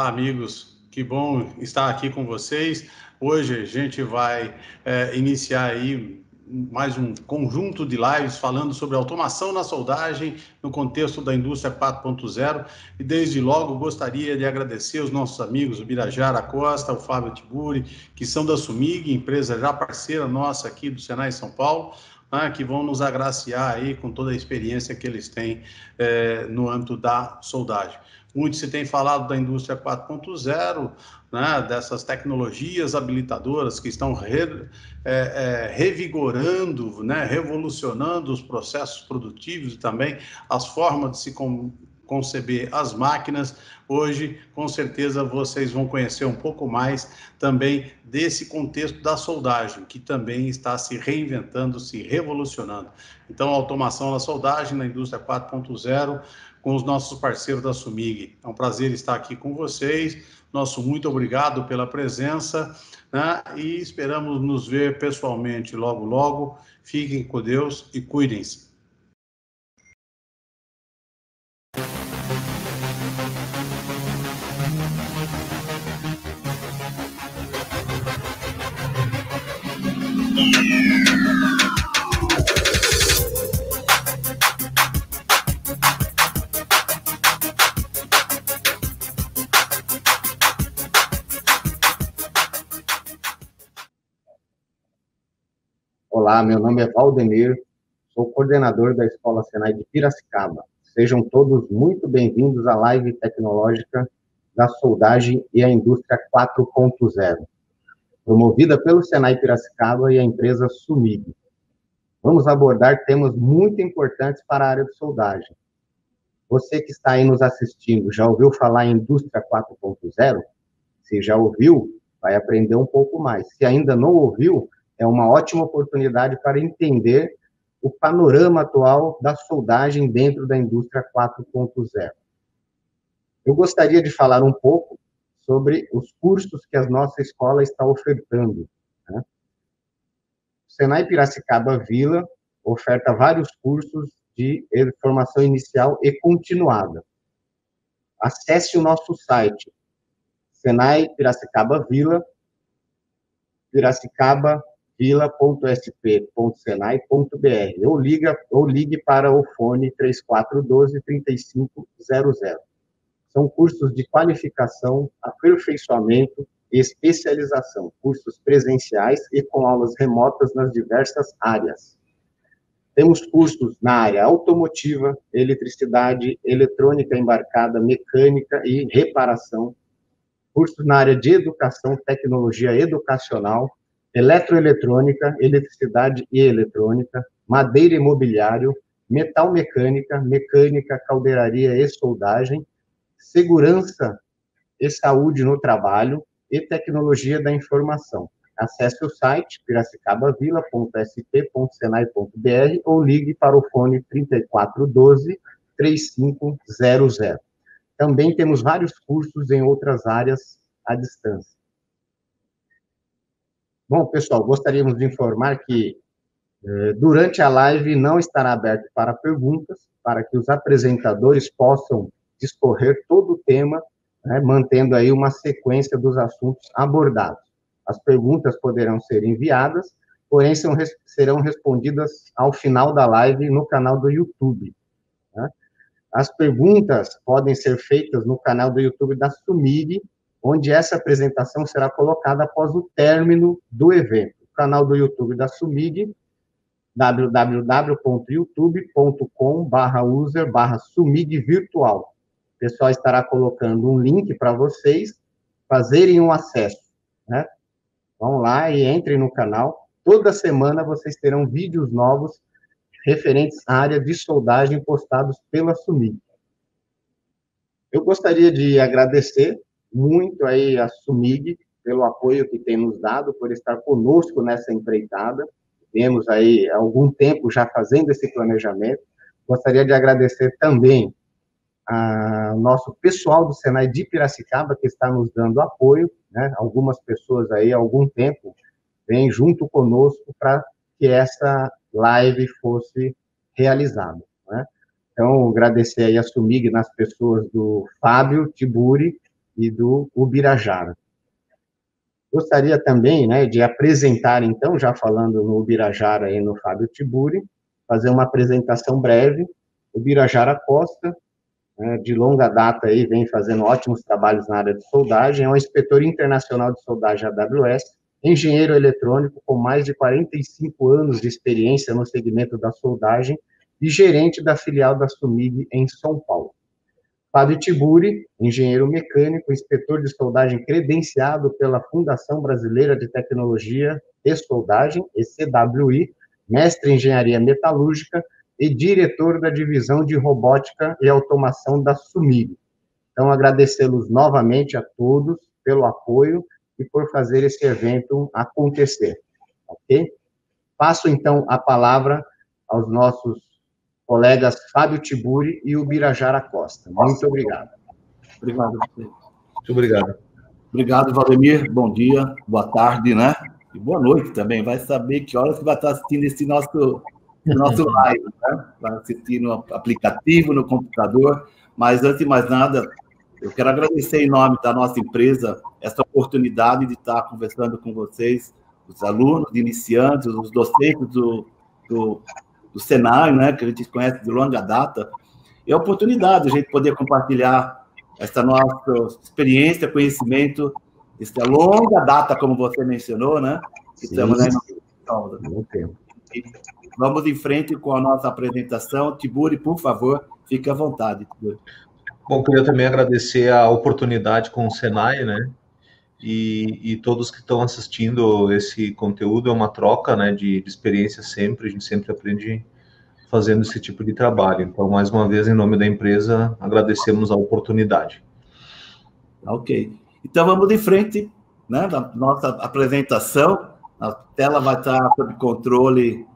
Olá, amigos. Que bom estar aqui com vocês. Hoje a gente vai iniciar aí mais um conjunto de lives falando sobre automação na soldagem no contexto da indústria 4.0. E desde logo gostaria de agradecer os nossos amigos, o Birajara Costa, o Fábio Tiburi, que são da Sumig, empresa já parceira nossa aqui do Senai São Paulo, que vão nos agraciar aí com toda a experiência que eles têm no âmbito da soldagem. Muito se tem falado da indústria 4.0, né, dessas tecnologias habilitadoras que estão revigorando, né, revolucionando os processos produtivos e também as formas de se conceber as máquinas. Hoje, com certeza, vocês vão conhecer um pouco mais também desse contexto da soldagem, que também está se reinventando, se revolucionando. Então, automação na soldagem, na indústria 4.0, com os nossos parceiros da Sumig. É um prazer estar aqui com vocês. Nosso muito obrigado pela presença, né? E esperamos nos ver pessoalmente logo, logo. Fiquem com Deus e cuidem-se. Olá, meu nome é Valdemir, sou coordenador da Escola Senai de Piracicaba. Sejam todos muito bem-vindos à live tecnológica da soldagem e a indústria 4.0, promovida pelo Senai Piracicaba e a empresa Sumig. Vamos abordar temas muito importantes para a área de soldagem. Você que está aí nos assistindo, já ouviu falar em indústria 4.0? Se já ouviu, vai aprender um pouco mais. Se ainda não ouviu, é uma ótima oportunidade para entender o panorama atual da soldagem dentro da indústria 4.0. Eu gostaria de falar um pouco sobre os cursos que a nossa escola está ofertando, né? O Senai Piracicaba Vila oferta vários cursos de formação inicial e continuada. Acesse o nosso site, Senai Piracicaba Vila, piracicabavila.sp.senai.br ou ligue para o fone 3412-3500. São cursos de qualificação, aperfeiçoamento e especialização, cursos presenciais e com aulas remotas nas diversas áreas. Temos cursos na área automotiva, eletricidade, eletrônica embarcada, mecânica e reparação, cursos na área de educação, tecnologia educacional, eletroeletrônica, eletricidade e eletrônica, madeira e mobiliário, metal mecânica, mecânica, caldeiraria e soldagem, segurança e saúde no trabalho e tecnologia da informação. Acesse o site piracicabavila.sp.senai.br ou ligue para o fone 3412-3500. Também temos vários cursos em outras áreas à distância. Bom, pessoal, gostaríamos de informar que durante a live não estará aberto para perguntas, para que os apresentadores possam discorrer todo o tema, né, mantendo aí uma sequência dos assuntos abordados. As perguntas poderão ser enviadas, porém serão respondidas ao final da live no canal do YouTube, né? As perguntas podem ser feitas no canal do YouTube da Sumig, onde essa apresentação será colocada após o término do evento. O canal do YouTube da Sumig, www.youtube.com/user/sumigvirtual. O pessoal estará colocando um link para vocês fazerem um acesso, né? Vão lá e entrem no canal. Toda semana vocês terão vídeos novos referentes à área de soldagem postados pela Sumig. Eu gostaria de agradecer muito aí a Sumig pelo apoio que tem nos dado, por estar conosco nessa empreitada. Temos aí algum tempo já fazendo esse planejamento. Gostaria de agradecer também ao nosso pessoal do Senai de Piracicaba, que está nos dando apoio, né? Algumas pessoas aí, há algum tempo, vêm junto conosco para que essa live fosse realizada, né? Então, agradecer aí a Sumig nas pessoas do Fábio Tiburi e do Ubirajara. Gostaria também, né, de apresentar, então, já falando no Ubirajara e no Fábio Tiburi, fazer uma apresentação breve. O Ubirajara Costa, né, de longa data, aí, vem fazendo ótimos trabalhos na área de soldagem, é um inspetor internacional de soldagem AWS, engenheiro eletrônico com mais de 45 anos de experiência no segmento da soldagem e gerente da filial da Sumig em São Paulo. Fábio Tiburi, engenheiro mecânico, inspetor de soldagem credenciado pela Fundação Brasileira de Tecnologia e Soldagem, ECWI, mestre em engenharia metalúrgica e diretor da divisão de robótica e automação da Sumig. Então, agradecê-los novamente a todos pelo apoio e por fazer esse evento acontecer, ok? Passo, então, a palavra aos nossos colegas Fábio Tiburi e Ubirajara Costa. Muito obrigado. Obrigado. Muito obrigado. Obrigado, Valdemir. Bom dia, boa tarde, né? E boa noite também. Vai saber que horas que vai estar assistindo esse nosso live, né? Vai assistir no aplicativo, no computador. Mas, antes de mais nada, eu quero agradecer em nome da nossa empresa essa oportunidade de estar conversando com vocês, os alunos, iniciantes, os docentes do Senai, né, que a gente conhece de longa data, e a oportunidade de a gente poder compartilhar essa nossa experiência, conhecimento, essa longa data, como você mencionou, né? Estamos aí no tempo. Vamos em frente com a nossa apresentação. Tiburi, por favor, fique à vontade, Tiburi. Bom, queria também agradecer a oportunidade com o Senai, né? E todos que estão assistindo esse conteúdo, é uma troca, né, de experiência sempre, a gente sempre aprende fazendo esse tipo de trabalho. Então, mais uma vez, em nome da empresa, agradecemos a oportunidade. Ok. Então, vamos em frente, né, da nossa apresentação. A tela vai estar sob controle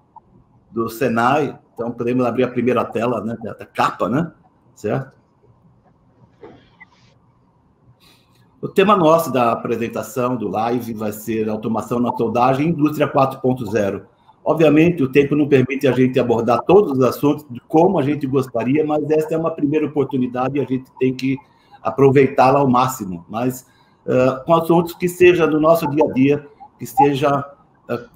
do Senai, então podemos abrir a primeira tela, né, da capa, né, certo? O tema nosso da apresentação, do live, vai ser automação na soldagem e indústria 4.0. Obviamente, o tempo não permite a gente abordar todos os assuntos de como a gente gostaria, mas essa é uma primeira oportunidade e a gente tem que aproveitá-la ao máximo. Mas com assuntos que seja do nosso dia a dia,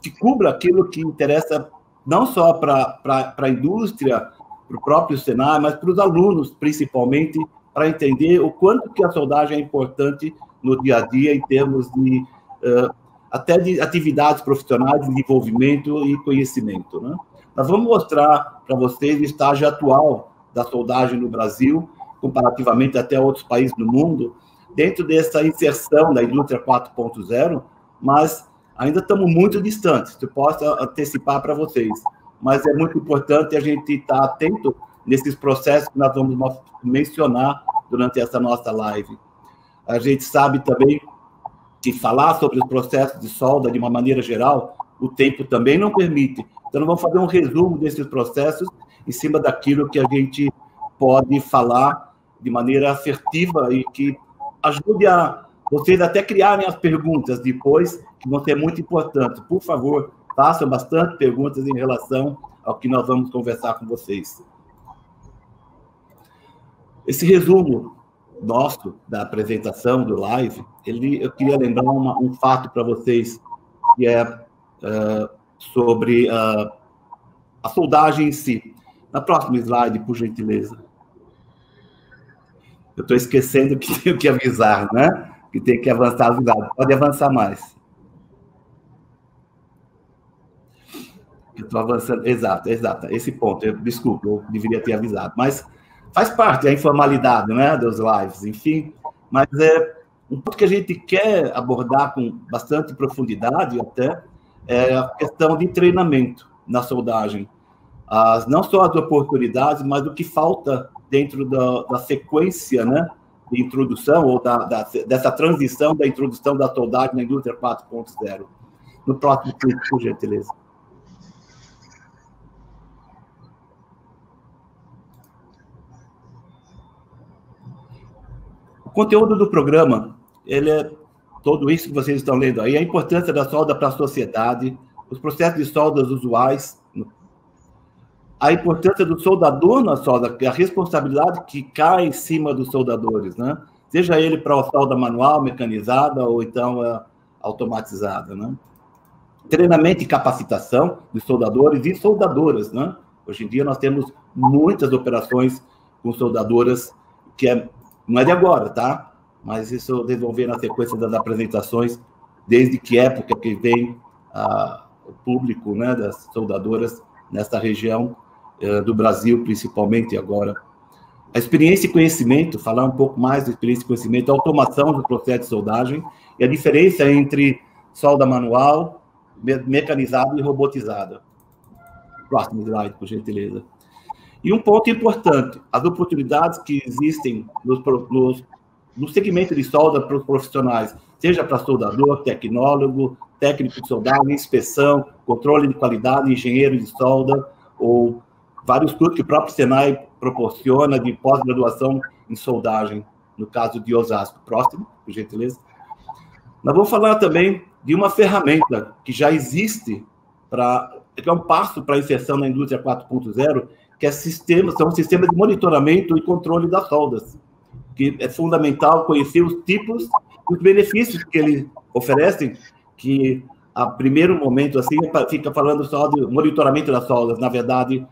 que cubra aquilo que interessa não só para a indústria, para o próprio Senai, mas para os alunos, principalmente, para entender o quanto que a soldagem é importante no dia a dia, em termos de até de atividades profissionais, de desenvolvimento e conhecimento, né? Nós vamos mostrar para vocês o estágio atual da soldagem no Brasil, comparativamente até outros países do mundo, dentro dessa inserção da indústria 4.0, mas ainda estamos muito distantes, eu posso antecipar para vocês, mas é muito importante a gente estar atento nesses processos que nós vamos mencionar durante essa nossa live. A gente sabe também que falar sobre os processos de solda de uma maneira geral, o tempo também não permite. Então, vamos fazer um resumo desses processos em cima daquilo que a gente pode falar de maneira assertiva e que ajude a vocês até criarem as perguntas depois, que vão ser muito importantes. Por favor, façam bastante perguntas em relação ao que nós vamos conversar com vocês. Esse resumo nosso da apresentação do live, eu queria lembrar um fato para vocês, que é sobre a soldagem em si. Na próxima slide, por gentileza. Eu estou esquecendo que tenho que avisar, né? Que tem que avançar as slides. Pode avançar mais. Eu estou avançando. Exato. Esse ponto. Desculpa, eu deveria ter avisado. Mas faz parte da informalidade, né, dos lives, enfim. Mas um ponto que a gente quer abordar com bastante profundidade até é a questão de treinamento na soldagem. Não só as oportunidades, mas o que falta dentro da sequência, né, de introdução, ou dessa transição da introdução da soldagem na indústria 4.0. No próximo clipe, por gentileza. O conteúdo do programa, ele é tudo isso que vocês estão lendo aí, a importância da solda para a sociedade, os processos de soldas usuais, a importância do soldador na solda, a responsabilidade que cai em cima dos soldadores, né? seja ele para a solda manual, mecanizada ou então automatizada, né? Treinamento e capacitação de soldadores e soldadoras, né? Hoje em dia nós temos muitas operações com soldadoras, não é de agora, tá? Mas isso vocês vão ver na sequência das apresentações, desde que época que vem o público, né, das soldadoras nesta região do Brasil, principalmente agora. A experiência e conhecimento, falar um pouco mais da experiência e conhecimento, a automação do processo de soldagem e a diferença entre solda manual, mecanizada e robotizada. Próximo slide, por gentileza. E um ponto importante, as oportunidades que existem no segmento de solda para os profissionais, seja para soldador, tecnólogo, técnico de soldagem, inspeção, controle de qualidade, engenheiro de solda, ou vários cursos que o próprio Senai proporciona de pós-graduação em soldagem, no caso de Osasco. Próximo, por gentileza. Nós vamos falar também de uma ferramenta que já existe, que é um passo para a inserção na indústria 4.0, que são sistemas de monitoramento e controle das soldas, que é fundamental conhecer os tipos e os benefícios que eles oferecem, que a primeiro momento assim fica falando só do monitoramento das soldas, na verdade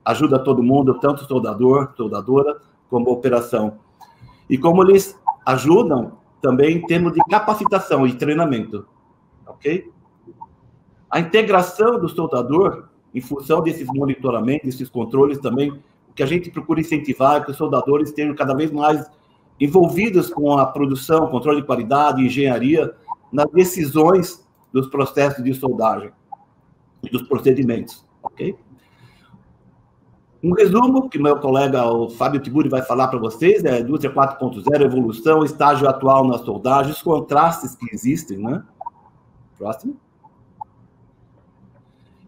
ajuda todo mundo, tanto soldador, soldadora, como operação. E como eles ajudam também em termos de capacitação e treinamento, ok? A integração do soldador, em função desses monitoramentos, desses controles também, o que a gente procura incentivar é que os soldadores estejam cada vez mais envolvidos com a produção, controle de qualidade, engenharia, nas decisões dos processos de soldagem e dos procedimentos, ok? Um resumo que meu colega, o Fábio Tiburi, vai falar para vocês, é a indústria 4.0, evolução, estágio atual na soldagem, os contrastes que existem, né? Próximo.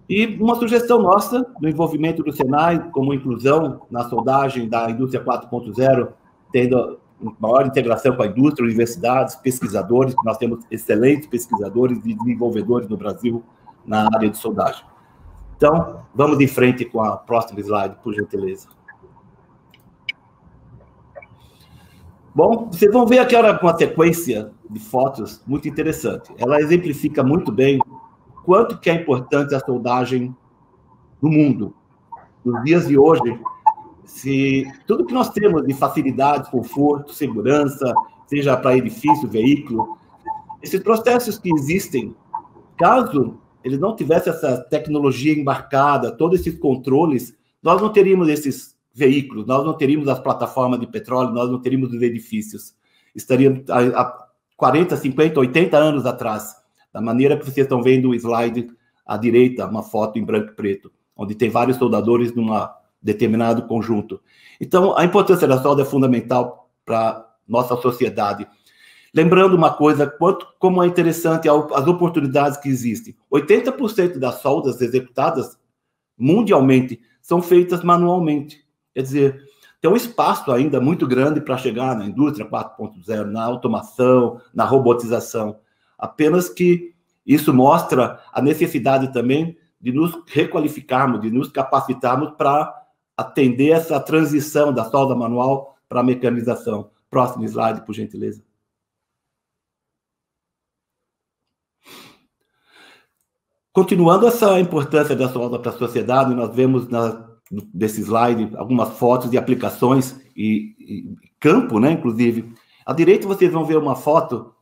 E uma sugestão nossa, do envolvimento do Senai, como inclusão na soldagem da indústria 4.0, tendo maior integração com a indústria, universidades, pesquisadores, que nós temos excelentes pesquisadores e desenvolvedores no Brasil na área de soldagem. Então, vamos em frente com a próxima slide, por gentileza. Bom, vocês vão ver aqui uma sequência de fotos muito interessante. Ela exemplifica muito bem quanto que é importante a soldagem no mundo. Nos dias de hoje, se tudo que nós temos de facilidade, conforto, segurança, seja para edifício, veículo, esses processos que existem, caso eles não tivessem essa tecnologia embarcada, todos esses controles, nós não teríamos esses veículos, nós não teríamos as plataformas de petróleo, nós não teríamos os edifícios. Estaríamos há 40, 50, 80 anos atrás, da maneira que vocês estão vendo o slide à direita, uma foto em branco e preto, onde tem vários soldadores num determinado conjunto. Então, a importância da solda é fundamental para a nossa sociedade. Lembrando uma coisa, como é interessante as oportunidades que existem. 80% das soldas executadas mundialmente são feitas manualmente. Quer dizer, tem um espaço ainda muito grande para chegar na indústria 4.0, na automação, na robotização. Apenas que isso mostra a necessidade também de nos requalificarmos, de nos capacitarmos para atender essa transição da solda manual para a mecanização. Próximo slide, por gentileza. Continuando essa importância da solda para a sociedade, nós vemos desse slide algumas fotos de aplicações e campo, né, inclusive. À direita vocês vão ver uma foto,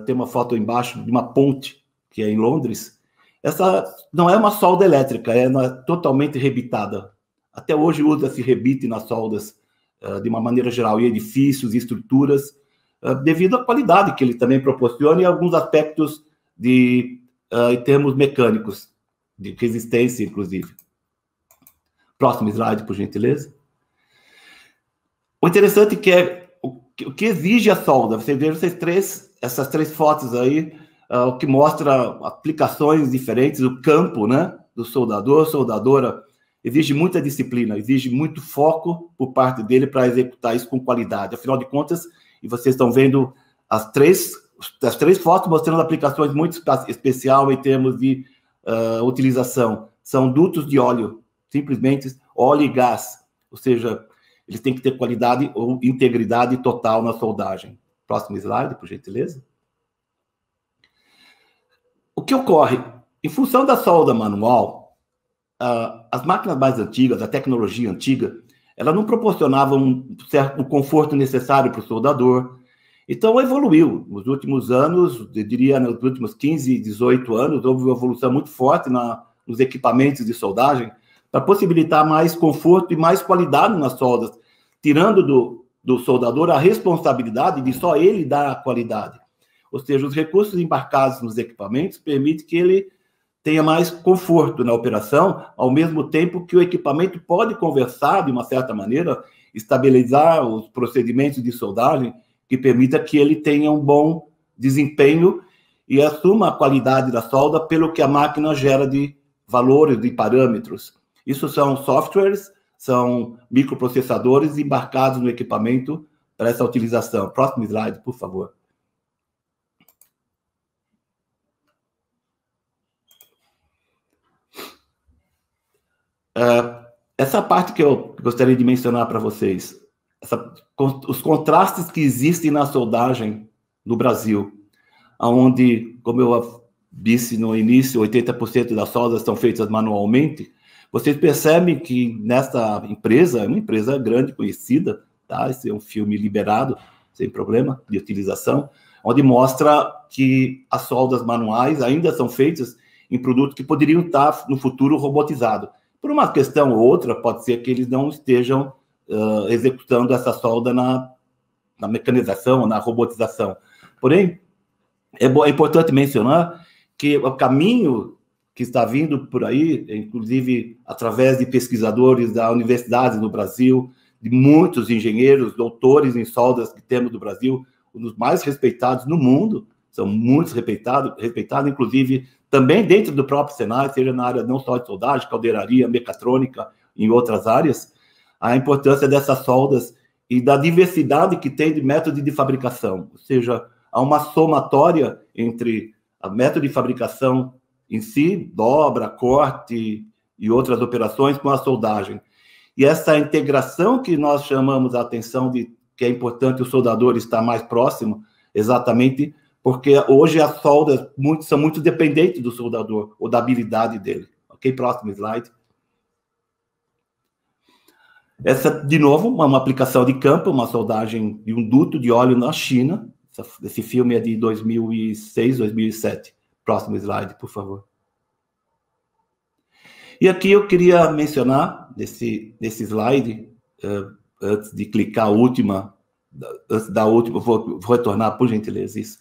tem uma foto embaixo de uma ponte, que é em Londres. Essa não é uma solda elétrica, é totalmente rebitada. Até hoje usa-se rebite nas soldas, de uma maneira geral, em edifícios, estruturas, devido à qualidade que ele também proporciona e alguns aspectos em termos mecânicos, de resistência, inclusive. Próximo slide, por gentileza. O interessante é o que exige a solda. Vocês viram essas três fotos aí, o que mostra aplicações diferentes, o campo, né, do soldador, soldadora. Exige muita disciplina, exige muito foco por parte dele para executar isso com qualidade. Afinal de contas, e vocês estão vendo as três fotos mostrando aplicações muito especial em termos de utilização. São dutos de óleo, simplesmente óleo e gás. Ou seja, eles têm que ter qualidade ou integridade total na soldagem. Próximo slide, por gentileza. O que ocorre? Em função da solda manual, as máquinas mais antigas, a tecnologia antiga, ela não proporcionava o conforto necessário para o soldador. Então, evoluiu. Nos últimos anos, eu diria nos últimos 15, 18 anos, houve uma evolução muito forte nos equipamentos de soldagem para possibilitar mais conforto e mais qualidade nas soldas, tirando do soldador a responsabilidade de só ele dar a qualidade. Ou seja, os recursos embarcados nos equipamentos permitem que ele tenha mais conforto na operação, ao mesmo tempo que o equipamento pode conversar, de uma certa maneira, estabilizar os procedimentos de soldagem, que permita que ele tenha um bom desempenho e assuma a qualidade da solda pelo que a máquina gera de valores, de parâmetros. Isso são softwares, são microprocessadores embarcados no equipamento para essa utilização. Próximo slide, por favor. Essa parte que eu gostaria de mencionar para vocês, os contrastes que existem na soldagem no Brasil, onde, como eu disse no início, 80% das soldas são feitas manualmente. Vocês percebem que nessa empresa, é uma empresa grande, conhecida, tá? Esse é um filme liberado, sem problema de utilização, onde mostra que as soldas manuais ainda são feitas em produtos que poderiam estar no futuro robotizados. Por uma questão ou outra, pode ser que eles não estejam executando essa solda na mecanização, na robotização. Porém, é importante mencionar que o caminho que está vindo por aí, inclusive através de pesquisadores da universidade no Brasil, de muitos engenheiros, doutores em soldas que temos no Brasil, um dos mais respeitados no mundo, são muitos respeitados, inclusive também dentro do próprio Senai, seja na área não só de soldagem, caldeiraria, mecatrônica, em outras áreas, a importância dessas soldas e da diversidade que tem de método de fabricação, ou seja, há uma somatória entre a método de fabricação em si, dobra, corte e outras operações com a soldagem. E essa integração que nós chamamos a atenção de que é importante o soldador estar mais próximo, exatamente porque hoje as soldas são muito dependentes do soldador ou da habilidade dele. Ok? Próximo slide. Essa, de novo, uma aplicação de campo, uma soldagem de um duto de óleo na China. Esse filme é de 2006, 2007. Próximo slide, por favor. E aqui eu queria mencionar, nesse slide, antes de clicar antes da última, vou retornar, por gentileza, isso.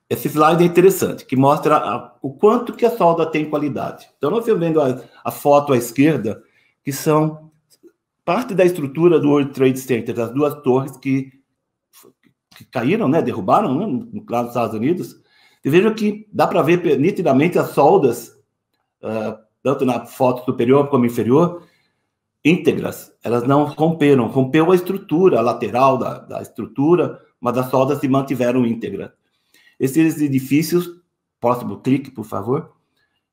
Esse slide é interessante, que mostra o quanto que a solda tem qualidade. Então, nós estamos vendo a foto à esquerda, que são parte da estrutura do World Trade Center, das duas torres que caíram, né, derrubaram, né, lá nos Estados Unidos. E vejam que dá para ver nitidamente as soldas, tanto na foto superior como inferior, íntegras. Elas não romperam. Rompeu a estrutura, a lateral da estrutura, mas as soldas se mantiveram íntegras. Esses edifícios, próximo clique, por favor,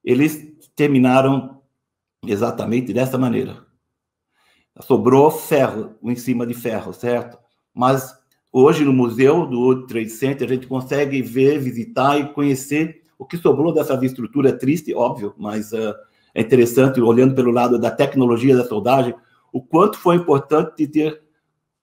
eles terminaram exatamente dessa maneira. Sobrou ferro em cima de ferro, certo? Mas hoje no museu do World Trade Center a gente consegue ver, visitar e conhecer o que sobrou dessa estrutura. É triste, óbvio, mas é interessante, olhando pelo lado da tecnologia da soldagem, o quanto foi importante ter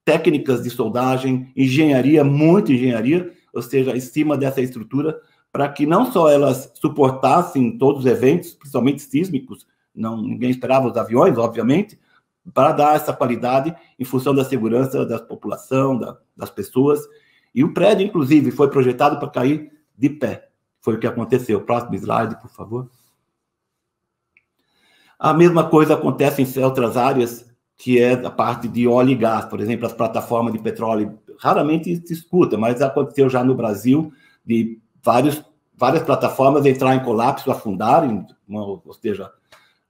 técnicas de soldagem, engenharia, muita engenharia, ou seja, em cima dessa estrutura, para que não só elas suportassem todos os eventos, principalmente sísmicos, ninguém esperava os aviões, obviamente, para dar essa qualidade em função da segurança da população, das pessoas. E o prédio, inclusive, foi projetado para cair de pé. Foi o que aconteceu. Próximo slide, por favor. A mesma coisa acontece em outras áreas, que é a parte de óleo e gás, por exemplo, as plataformas de petróleo. Raramente se escuta, mas aconteceu já no Brasil, de várias plataformas entrar em colapso, afundarem, ou seja,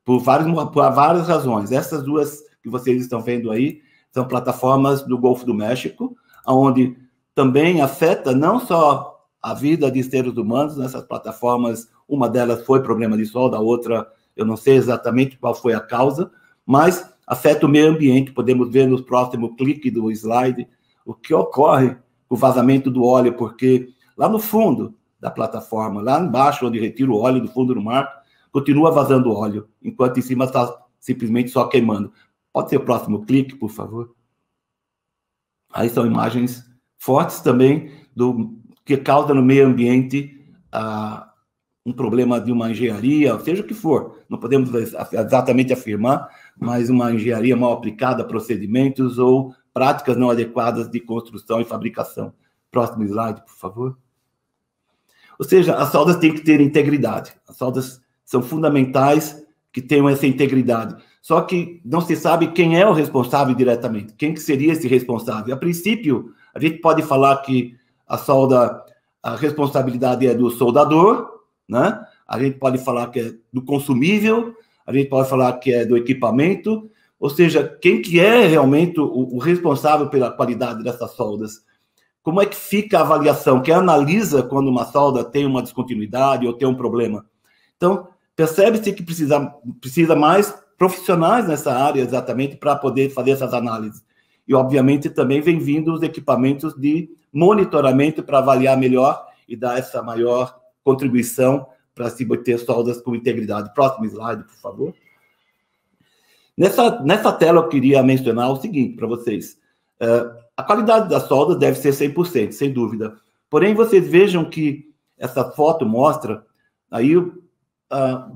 por várias razões. Essas duas que vocês estão vendo aí são plataformas do Golfo do México, onde também afeta não só a vida de seres humanos nessas plataformas. Uma delas foi problema de solda, a outra eu não sei exatamente qual foi a causa, mas afeta o meio ambiente. Podemos ver no próximo clique do slide o que ocorre com o vazamento do óleo, porque lá no fundo da plataforma, lá embaixo, onde retira o óleo do fundo do mar, continua vazando óleo, enquanto em cima está simplesmente só queimando. Pode ser o próximo clique, por favor? Aí são imagens fortes também do que causa no meio ambiente um problema de uma engenharia, seja o que for, não podemos exatamente afirmar, mas uma engenharia mal aplicada a procedimentos ou práticas não adequadas de construção e fabricação. Próximo slide, por favor. Ou seja, as soldas têm que ter integridade. As soldas são fundamentais que tenham essa integridade. Só que não se sabe quem é o responsável diretamente. Quem que seria esse responsável? A princípio, a gente pode falar que a responsabilidade é do soldador, né? A gente pode falar que é do consumível, a gente pode falar que é do equipamento, ou seja, quem que é realmente o responsável pela qualidade dessas soldas? Como é que fica a avaliação? Quem analisa quando uma solda tem uma descontinuidade ou tem um problema? Então, percebe-se que precisa mais profissionais nessa área exatamente para poder fazer essas análises. E, obviamente, também vem vindo os equipamentos de monitoramento para avaliar melhor e dar essa maior contribuição para se ter soldas com integridade. Próximo slide, por favor. Nessa tela, eu queria mencionar o seguinte para vocês. A qualidade das soldas deve ser 100%, sem dúvida. Porém, vocês vejam que essa foto mostra aí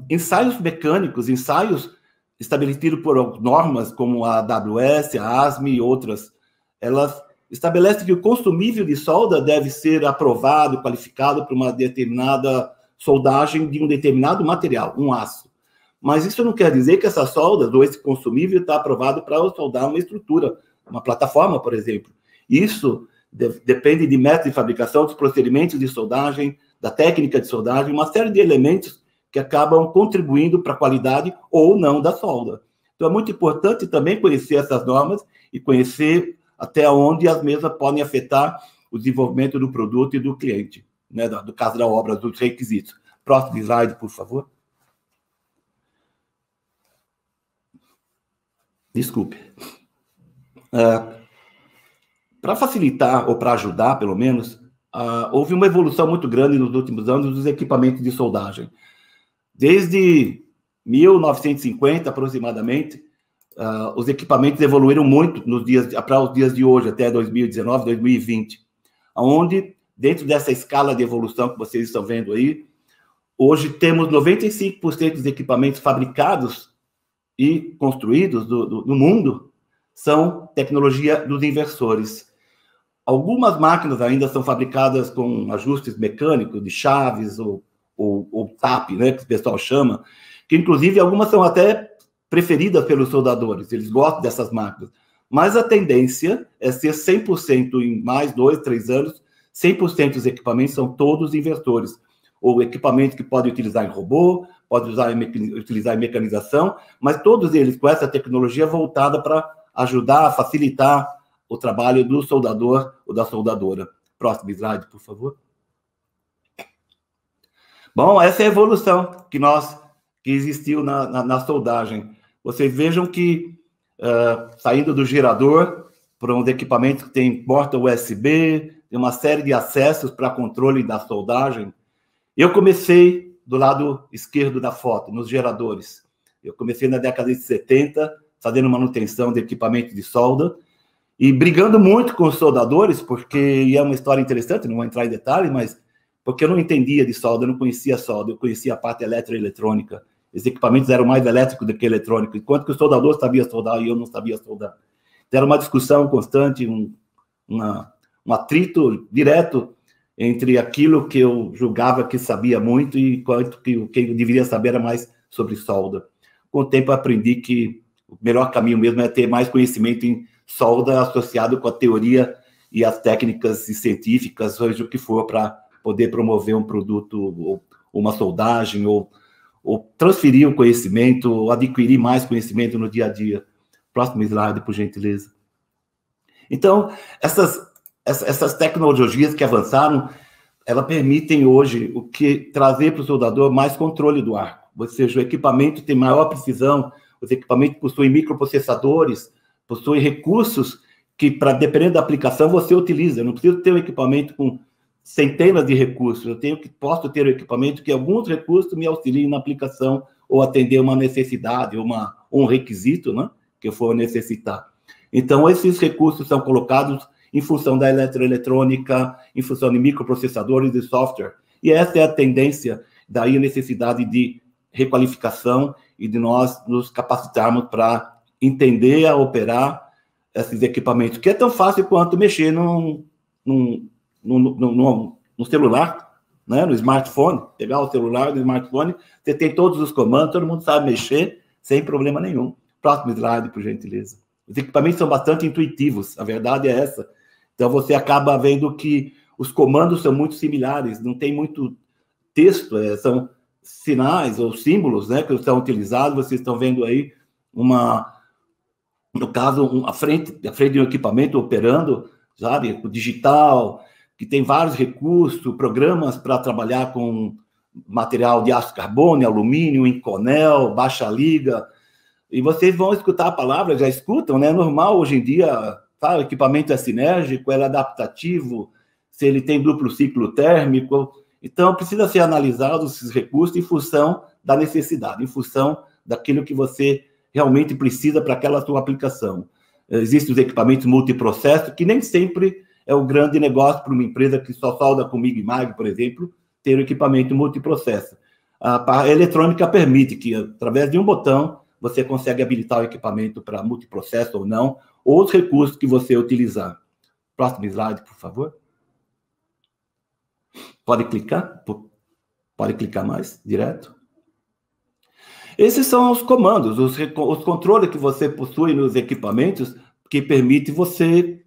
ensaios mecânicos, ensaios estabelecidos por normas como a AWS, a ASME e outras. Elas estabelecem que o consumível de solda deve ser aprovado, qualificado para uma determinada soldagem de um determinado material, um aço. Mas isso não quer dizer que essa solda, ou esse consumível, está aprovado para soldar uma estrutura, uma plataforma, por exemplo. Isso depende de métodos de fabricação, dos procedimentos de soldagem, da técnica de soldagem, uma série de elementos que acabam contribuindo para a qualidade ou não da solda. Então, é muito importante também conhecer essas normas e conhecer até onde as mesmas podem afetar o desenvolvimento do produto e do cliente, né, do caso da obra, dos requisitos. Próximo slide, por favor. Desculpe. Para facilitar, ou para ajudar, pelo menos, houve uma evolução muito grande nos últimos anos dos equipamentos de soldagem. Desde 1950, aproximadamente, os equipamentos evoluíram muito para os dias de hoje, até 2019, 2020, onde, dentro dessa escala de evolução que vocês estão vendo aí, hoje temos 95% dos equipamentos fabricados e construídos no mundo são tecnologia dos inversores. Algumas máquinas ainda são fabricadas com ajustes mecânicos de chaves ou TAP, né, que o pessoal chama, que inclusive algumas são até preferidas pelos soldadores, eles gostam dessas máquinas. Mas a tendência é ser 100% em mais 2, 3 anos, 100% dos equipamentos são todos inversores, ou equipamentos que podem utilizar em robô, pode utilizar em mecanização, mas todos eles com essa tecnologia voltada para ajudar a facilitar o trabalho do soldador ou da soldadora. Próximo slide, por favor. Bom, essa é a evolução que existiu na soldagem. Vocês vejam que, saindo do gerador para um equipamento que tem porta USB, tem uma série de acessos para controle da soldagem. Eu comecei do lado esquerdo da foto, nos geradores. Eu comecei na década de 70, fazendo manutenção de equipamento de solda, e brigando muito com os soldadores, porque é uma história interessante, não vou entrar em detalhes, mas porque eu não entendia de solda, eu não conhecia solda, eu conhecia a parte eletroeletrônica. Os equipamentos eram mais elétricos do que eletrônicos, enquanto que o soldador sabia soldar e eu não sabia soldar. Então, era uma discussão constante, um atrito direto entre aquilo que eu julgava que sabia muito e quanto que o que eu deveria saber era mais sobre solda. Com o tempo, eu aprendi que o melhor caminho mesmo é ter mais conhecimento em solda associado com a teoria e as técnicas científicas, seja o que for, para poder promover um produto, ou uma soldagem, ou transferir um conhecimento, ou adquirir mais conhecimento no dia a dia. Próximo slide, por gentileza. Então, essas tecnologias que avançaram, elas permitem hoje trazer para o soldador mais controle do arco. Ou seja, o equipamento tem maior precisão, Os equipamentos possuem microprocessadores, possuem recursos que, dependendo da aplicação, você utiliza. Eu não preciso ter um equipamento com centenas de recursos. Posso ter um equipamento que alguns recursos me auxiliem na aplicação ou atender uma necessidade, um requisito, né, que eu for necessitar. Então, esses recursos são colocados em função da eletroeletrônica, em função de microprocessadores e software. E essa é a tendência, daí a necessidade de requalificação e de nós nos capacitarmos para entender a operar esses equipamentos, que é tão fácil quanto mexer no celular, né? No smartphone, pegar o celular no smartphone, você tem todos os comandos, todo mundo sabe mexer, sem problema nenhum. Próximo slide, por gentileza. Os equipamentos são bastante intuitivos, a verdade é essa. Então, você acaba vendo que os comandos são muito similares, não tem muito texto, são sinais ou símbolos, né, que são utilizados. Vocês estão vendo aí no caso, a frente de um equipamento operando, sabe, o digital, que tem vários recursos, programas para trabalhar com material de aço carbono, alumínio, Inconel, baixa liga, e vocês vão escutar a palavra, já escutam, né? É normal hoje em dia, tá? O equipamento é sinérgico, é adaptativo, se ele tem duplo ciclo térmico. Então, precisa ser analisado esses recursos em função da necessidade, em função daquilo que você realmente precisa para aquela sua aplicação. Existem os equipamentos multiprocesso, que nem sempre é o grande negócio para uma empresa que só solda com MIG-MAG, por exemplo, ter um equipamento multiprocesso. A eletrônica permite que, através de um botão, você consegue habilitar o equipamento para multiprocesso ou não, ou os recursos que você utilizar. Próximo slide, por favor. Pode clicar? Pode clicar mais, direto. Esses são os comandos, os controles que você possui nos equipamentos, que permite você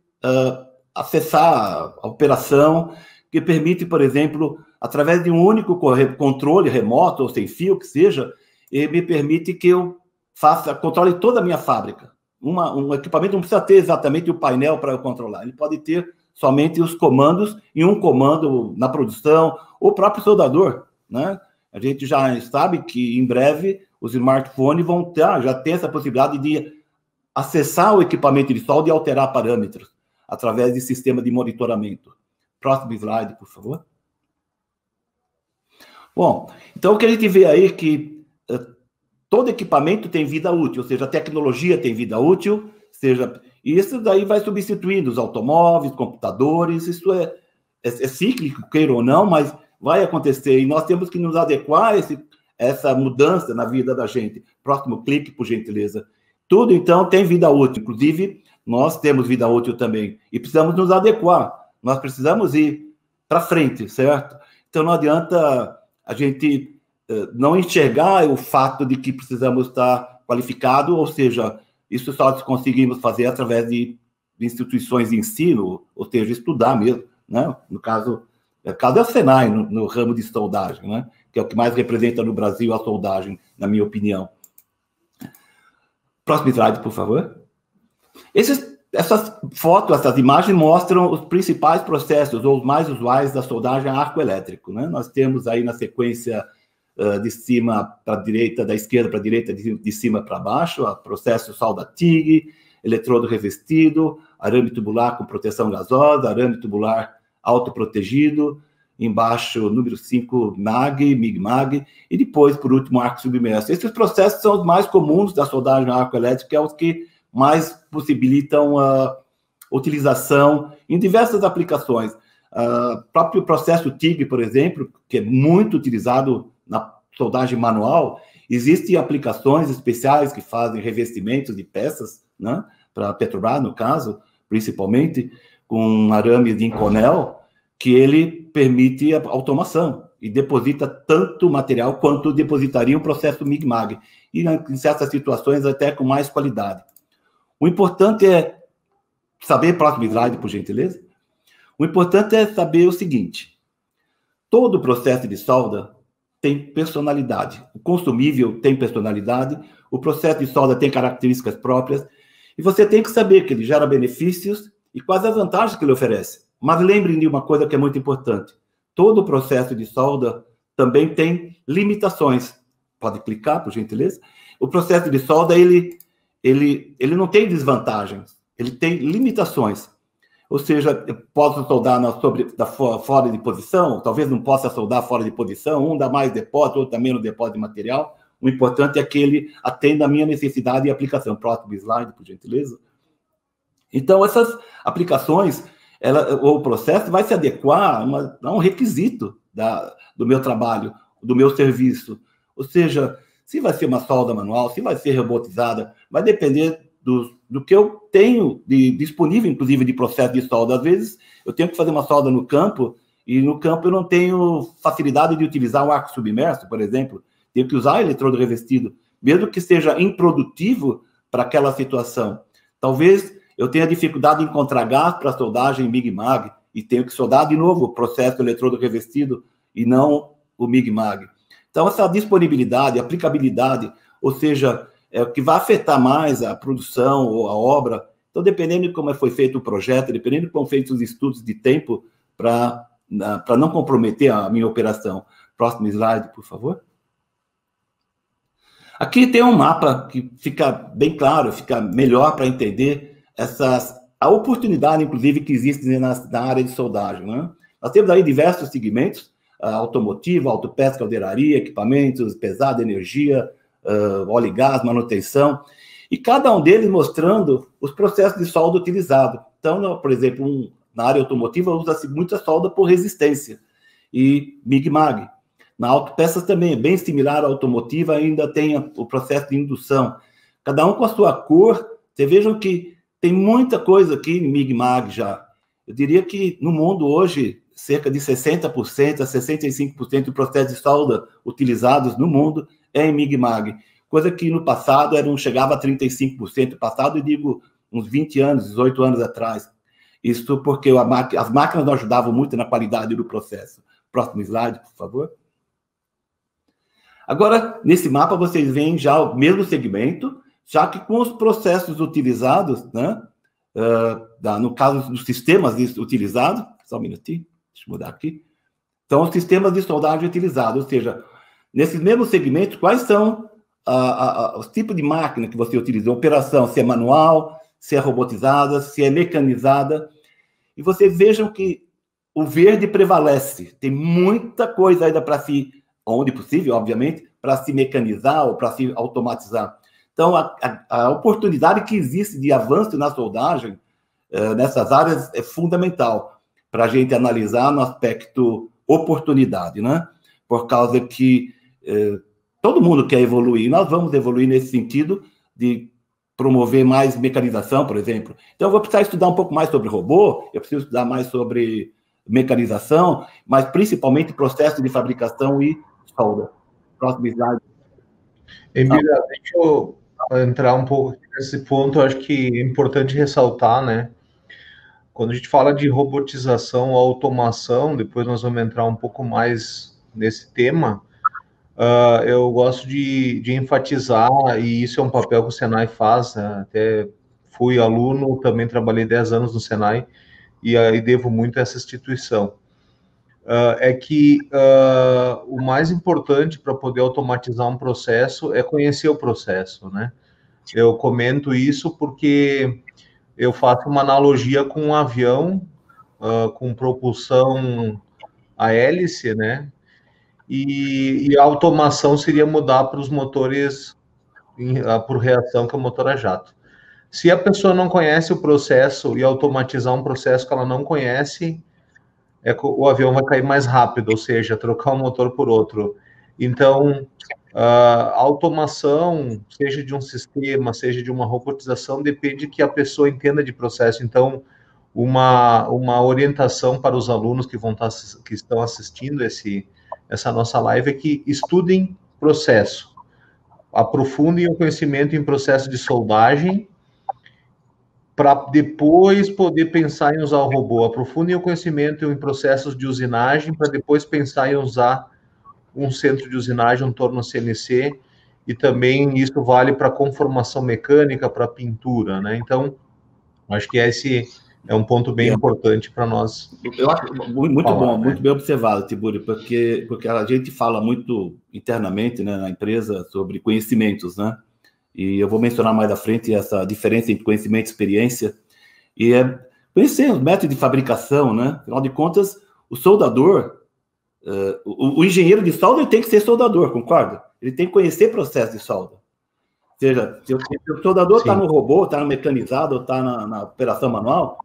acessar a operação, que permite, por exemplo, através de um único controle remoto ou sem fio, que seja, me permite que eu controle toda a minha fábrica. Um equipamento não precisa ter exatamente o painel para eu controlar, ele pode ter somente os comandos e um comando na produção, ou o próprio soldador, né? A gente já sabe que em breve os smartphones vão já ter essa possibilidade de acessar o equipamento de solda e alterar parâmetros através de sistema de monitoramento. Próximo slide, por favor. Bom, então o que a gente vê aí é que todo equipamento tem vida útil, ou seja, a tecnologia tem vida útil, e isso daí vai substituindo os automóveis, computadores, isso é cíclico, queira ou não, mas vai acontecer, e nós temos que nos adequar a essa mudança na vida da gente. Próximo clique, por gentileza. Tudo, então, tem vida útil, inclusive, nós temos vida útil também, e precisamos nos adequar, nós precisamos ir para frente, certo? Então, não adianta a gente não enxergar o fato de que precisamos estar qualificados, ou seja, isso só conseguimos fazer através de instituições de ensino, ou seja, estudar mesmo, né? No caso é o Senai, no ramo de soldagem, né? Que é o que mais representa no Brasil a soldagem, na minha opinião. Próximo slide, por favor. Essas fotos, essas imagens mostram os principais processos, ou os mais usuais da soldagem a arco elétrico, né? Nós temos aí na sequência de cima para a direita, da esquerda para a direita, de cima para baixo, o processo solda TIG, eletrodo revestido, arame tubular com proteção gasosa, arame tubular autoprotegido, embaixo número 5 MAG, MIG-MAG, e depois, por último, arco submerso. Esses processos são os mais comuns da soldagem a arco elétrico, que é os que mais possibilitam a utilização em diversas aplicações. O próprio processo TIG, por exemplo, que é muito utilizado na soldagem manual, existem aplicações especiais que fazem revestimentos de peças, né, para a Petrobras, no caso, principalmente, com arame de Inconel, que ele permite a automação e deposita tanto material quanto depositaria um processo MIG-MAG, e em certas situações até com mais qualidade. O importante é saber, próximo slide, por gentileza, o importante é saber o seguinte: todo processo de solda tem personalidade, o consumível tem personalidade, o processo de solda tem características próprias, e você tem que saber que ele gera benefícios e quais as vantagens que ele oferece. Mas lembrem de uma coisa que é muito importante: todo processo de solda também tem limitações. Pode clicar, por gentileza. o processo de solda, ele não tem desvantagens, ele tem limitações. Ou seja, eu posso soldar fora de posição, talvez não possa soldar fora de posição, um dá mais depósito, outro dá menos depósito de material. O importante é que ele atenda a minha necessidade e aplicação. Próximo slide, por gentileza. Então, essas aplicações, o processo vai se adequar a um requisito do meu trabalho, do meu serviço. Ou seja, se vai ser uma solda manual, se vai ser robotizada, vai depender do que eu tenho disponível, inclusive, de processo de solda. Às vezes, eu tenho que fazer uma solda no campo, e no campo eu não tenho facilidade de utilizar um arco submerso, por exemplo. Tenho que usar eletrodo revestido, mesmo que seja improdutivo para aquela situação. Talvez eu tenha dificuldade em encontrar gás para soldagem MIG-MAG, e tenho que soldar de novo o processo eletrodo revestido, e não o MIG-MAG. Então, essa disponibilidade, aplicabilidade, ou seja, é o que vai afetar mais a produção ou a obra. Então, dependendo de como foi feito o projeto, dependendo de como feitos os estudos de tempo, para não comprometer a minha operação. Próximo slide, por favor. Aqui tem um mapa que fica bem claro, fica melhor para entender a oportunidade, inclusive, que existe na área de soldagem, né? Nós temos aí diversos segmentos, automotivo, autopeça, caldeiraria, equipamentos, pesada, energia, óleo e gás, manutenção, e cada um deles mostrando os processos de solda utilizados. Então, por exemplo, na área automotiva, usa-se muita solda por resistência, e MIG-MAG. Na autopeças também, bem similar à automotiva, ainda tem o processo de indução. Cada um com a sua cor. Vocês vejam que tem muita coisa aqui em MIG-MAG já. Eu diria que no mundo hoje, cerca de 60% a 65% do processo de solda utilizados no mundo é em MIG-MAG, coisa que no passado chegava a 35%, passado, eu digo, uns 20 anos, 18 anos atrás. Isso porque as máquinas não ajudavam muito na qualidade do processo. Próximo slide, por favor. Agora, nesse mapa, vocês veem já o mesmo segmento, já que com os processos utilizados, né, no caso dos sistemas utilizados, só um minutinho, deixa eu mudar aqui. Então, os sistemas de soldagem utilizados, ou seja, nesses mesmos segmentos, quais são os tipos de máquina que você utiliza? Operação, se é manual, se é robotizada, se é mecanizada. E vocês vejam que o verde prevalece. Tem muita coisa ainda para se, onde possível, obviamente, para se mecanizar ou para se automatizar. Então, a oportunidade que existe de avanço na soldagem nessas áreas é fundamental para a gente analisar no aspecto oportunidade, né? Por causa que todo mundo quer evoluir, nós vamos evoluir nesse sentido de promover mais mecanização, por exemplo. Então, eu vou precisar estudar um pouco mais sobre robô, eu preciso estudar mais sobre mecanização, mas principalmente processo de fabricação e solda. Próximo slide. Emília, deixa eu entrar um pouco nesse ponto, eu acho que é importante ressaltar, né? Quando a gente fala de robotização ou automação, depois nós vamos entrar um pouco mais nesse tema, eu gosto de enfatizar, e isso é um papel que o Senai faz, né? Até fui aluno, também trabalhei 10 anos no Senai, e aí devo muito a essa instituição. É que o mais importante para poder automatizar um processo é conhecer o processo, né? Eu comento isso porque eu faço uma analogia com um avião com propulsão a hélice, né? E a automação seria mudar para os motores por reação, que é o motor a jato. Se a pessoa não conhece o processo e automatizar um processo que ela não conhece, o avião vai cair mais rápido, ou seja, trocar um motor por outro. Então, a automação, seja de um sistema, seja de uma robotização, depende que a pessoa entenda de processo. Então, uma orientação para os alunos que estão assistindo essa nossa live é que estudem processo, aprofundem o conhecimento em processo de soldagem, para depois poder pensar em usar o robô. Aprofundem o conhecimento em processos de usinagem, para depois pensar em usar um centro de usinagem, um torno CNC, e também isso vale para conformação mecânica, para pintura, né? Então, acho que esse é um ponto bem importante para nós. Eu acho muito falar, bom, né? Muito bem observado, Tiburi, porque a gente fala muito internamente, né, na empresa sobre conhecimentos, né? e eu vou mencionar mais à frente essa diferença entre conhecimento e experiência, e é conhecer os métodos de fabricação, né? Afinal de contas, o soldador, o engenheiro de solda, ele tem que ser soldador, concorda? Ele tem que conhecer processo de solda. Ou seja, se o soldador está no robô, está no mecanizado, ou está na operação manual,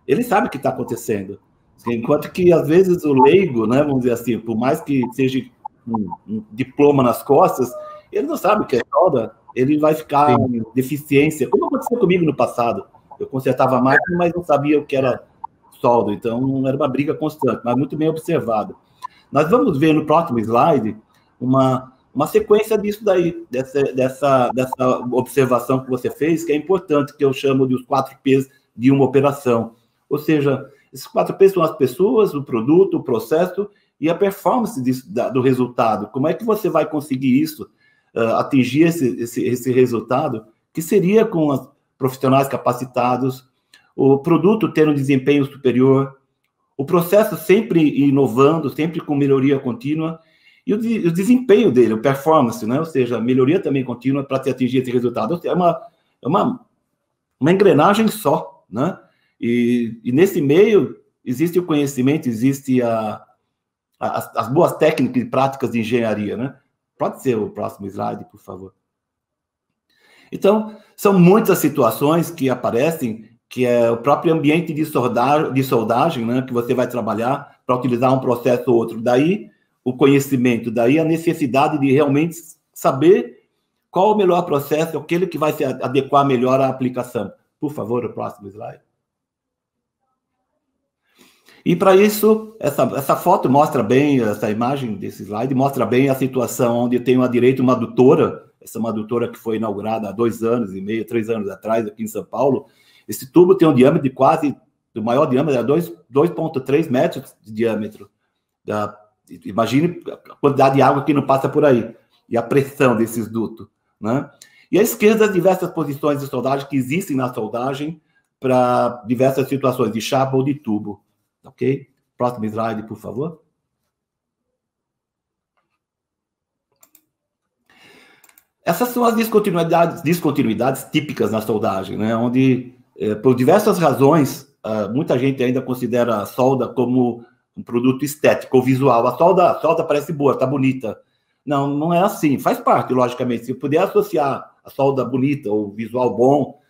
ele sabe o que está acontecendo. Enquanto que, às vezes, o leigo, né, vamos dizer assim, por mais que seja um diploma nas costas, ele não sabe o que é solda, ele vai ficar em deficiência, como aconteceu comigo no passado. Eu consertava a máquina, mas não sabia o que era solda, então era uma briga constante, mas muito bem observado. Nós vamos ver no próximo slide uma sequência disso daí, dessa observação que você fez, que é importante, que eu chamo de os 4 P's de uma operação. Ou seja, esses 4 P's são as pessoas, o produto, o processo e a performance do resultado. Como é que você vai conseguir isso, atingir esse resultado, que seria com os profissionais capacitados, o produto tendo um desempenho superior, o processo sempre inovando, sempre com melhoria contínua, e o desempenho dele, o performance, né? Ou seja, a melhoria também contínua para se atingir esse resultado. É uma engrenagem só, né? E nesse meio existe o conhecimento, existe as boas técnicas e práticas de engenharia, né? Pode ser o próximo slide, por favor. Então, são muitas situações que aparecem, que é o próprio ambiente de soldagem, né, que você vai trabalhar para utilizar um processo ou outro. Daí, o conhecimento, daí a necessidade de realmente saber qual o melhor processo, aquele que vai se adequar melhor à aplicação. Por favor, o próximo slide. E para isso, essa foto mostra bem, essa imagem desse slide, mostra bem a situação onde eu tenho à direita uma adutora, essa é uma adutora que foi inaugurada há 2 anos e meio, 3 anos atrás, aqui em São Paulo. Esse tubo tem um diâmetro de quase, o maior diâmetro é 2,3 metros de diâmetro. Imagine a quantidade de água que não passa por aí, e a pressão desses dutos, né? E à esquerda, as diversas posições de soldagem que existem na soldagem para diversas situações, de chapa ou de tubo. Ok? Próximo slide, por favor. Essas são as descontinuidades típicas na soldagem, né? Onde, por diversas razões, muita gente ainda considera a solda como um produto estético ou visual. A solda parece boa, está bonita. Não é assim. Faz parte, logicamente. Se puder associar a solda bonita ou visual bom,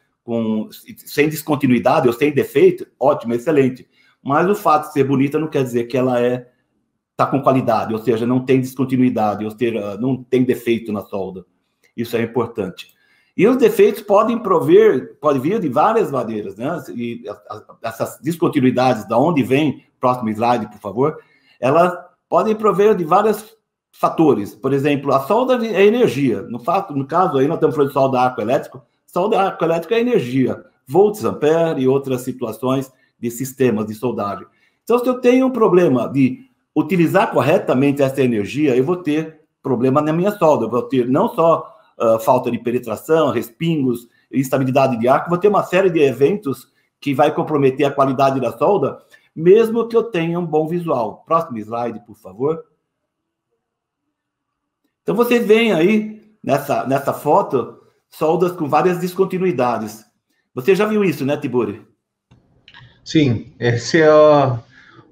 sem descontinuidade ou sem defeito, ótimo, excelente. Mas o fato de ser bonita não quer dizer que ela está com qualidade, ou seja, não tem descontinuidade, ou seja, não tem defeito na solda. Isso é importante. E os defeitos podem vir de várias maneiras, né? E essas descontinuidades, da onde vem, próximo slide, por favor, elas podem prover de vários fatores. Por exemplo, a solda é energia. No caso aí, nós estamos falando de solda arco elétrico. Solda arco elétrico é energia, volts, ampere e outras situações de sistemas de soldagem. Então, se eu tenho um problema de utilizar corretamente essa energia, eu vou ter problema na minha solda. Eu vou ter não só falta de penetração, respingos, instabilidade de arco, vou ter uma série de eventos que vai comprometer a qualidade da solda, mesmo que eu tenha um bom visual. Próximo slide, por favor. Então, vocês veem aí, nessa foto, soldas com várias descontinuidades. Você já viu isso, né, Tiburi? Sim,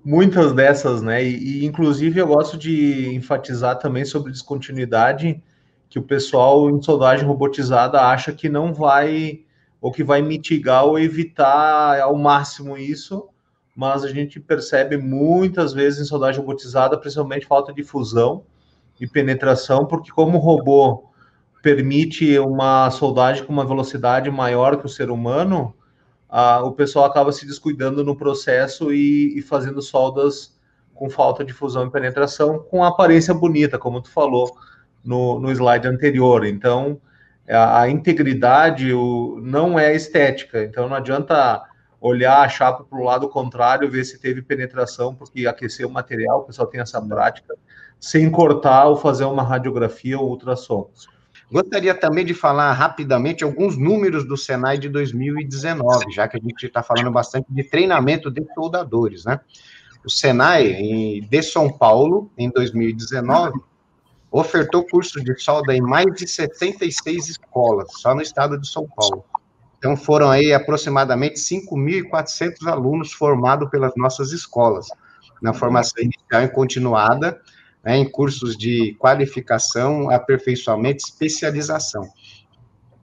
muitas dessas, né? E inclusive eu gosto de enfatizar também sobre descontinuidade, que o pessoal em soldagem robotizada acha que não vai, ou que vai mitigar ou evitar ao máximo isso, mas a gente percebe muitas vezes em soldagem robotizada, principalmente falta de fusão e penetração, porque como o robô permite uma soldagem com uma velocidade maior que o ser humano, o pessoal acaba se descuidando no processo e fazendo soldas com falta de fusão e penetração, com aparência bonita, como tu falou no slide anterior. Então, a integridade não é estética, então não adianta olhar a chapa para o lado contrário, ver se teve penetração, porque aqueceu o material, o pessoal tem essa prática, sem cortar ou fazer uma radiografia ou ultrassom. Gostaria também de falar rapidamente alguns números do Senai de 2019, já que a gente está falando bastante de treinamento de soldadores, né? O Senai de São Paulo, em 2019, ofertou curso de solda em mais de 76 escolas, só no estado de São Paulo. Então, foram aí aproximadamente 5.400 alunos formados pelas nossas escolas, na formação inicial e continuada, né, em cursos de qualificação, aperfeiçoamento e especialização.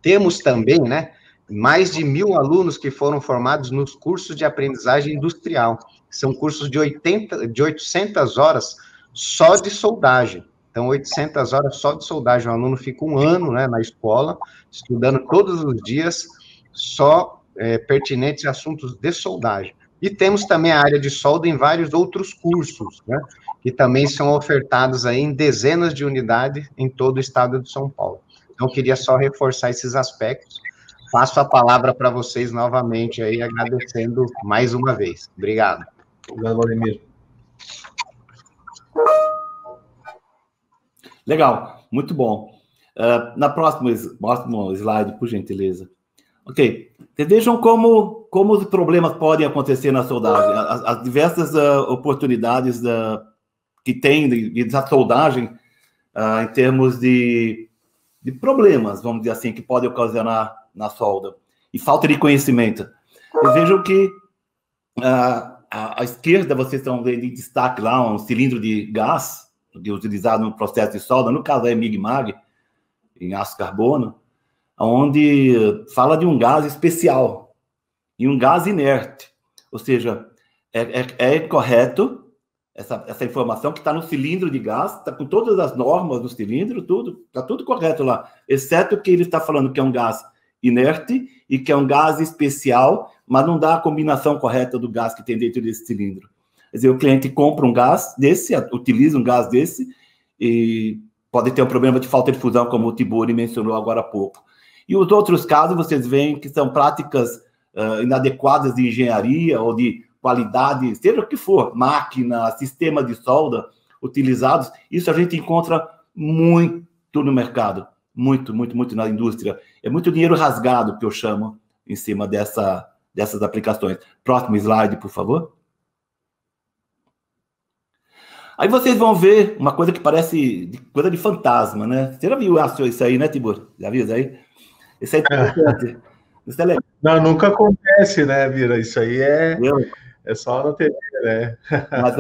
Temos também, né, mais de 1.000 alunos que foram formados nos cursos de aprendizagem industrial, que são cursos de 800 horas só de soldagem. Então, 800 horas só de soldagem. O aluno fica um ano, né, na escola, estudando todos os dias, só pertinentes a assuntos de soldagem. E temos também a área de solda em vários outros cursos, né, que também são ofertados aí em dezenas de unidades em todo o estado de São Paulo. Então, eu queria só reforçar esses aspectos. Passo a palavra para vocês novamente aí, agradecendo mais uma vez. Obrigado. Obrigado, Valdemir. Legal, muito bom. Na próximo slide, por gentileza. Ok. Vocês vejam como os problemas podem acontecer na soldagem, as diversas oportunidades que tem da soldagem em termos de problemas, vamos dizer assim, que podem ocasionar na solda. E falta de conhecimento. Vocês vejam que à esquerda vocês estão vendo em destaque lá um cilindro de gás utilizado no processo de solda, no caso é MIG-MAG, em aço carbono, onde fala de um gás especial e um gás inerte. Ou seja, é correto essa informação que está no cilindro de gás, está com todas as normas do cilindro, está tudo correto lá, exceto que ele está falando que é um gás inerte e que é um gás especial, mas não dá a combinação correta do gás que tem dentro desse cilindro. Quer dizer, o cliente compra um gás desse, utiliza um gás desse, e pode ter um problema de falta de fusão, como o Tiburi mencionou agora há pouco. E os outros casos, vocês veem que são práticas inadequadas de engenharia ou de qualidade, seja o que for, máquina, sistema de solda utilizados, isso a gente encontra muito no mercado, muito na indústria. É muito dinheiro rasgado, que eu chamo, em cima dessas aplicações. Próximo slide, por favor. Aí vocês vão ver uma coisa que parece coisa de fantasma, né? Você já viu isso aí, né, Tibor? Já viu isso aí? Isso é interessante. Isso é legal. Não, nunca acontece, né, Vira? Isso aí é só na TV, né? Mas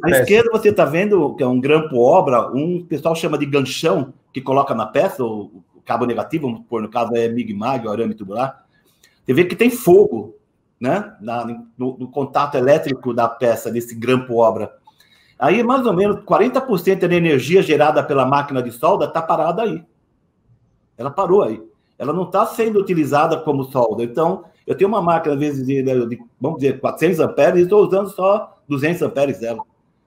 à esquerda você está vendo que é um grampo-obra, o pessoal chama de ganchão, que coloca na peça, o cabo negativo, vamos supor, no caso é MIG-MAG, o arame tubular. Você vê que tem fogo, né, no contato elétrico da peça, desse grampo-obra. Aí, mais ou menos, 40% da energia gerada pela máquina de solda está parada aí. Ela parou aí. Ela não está sendo utilizada como solda. Então, eu tenho uma máquina, às vezes, de vamos dizer, 400 amperes, e estou usando só 200 amperes dela.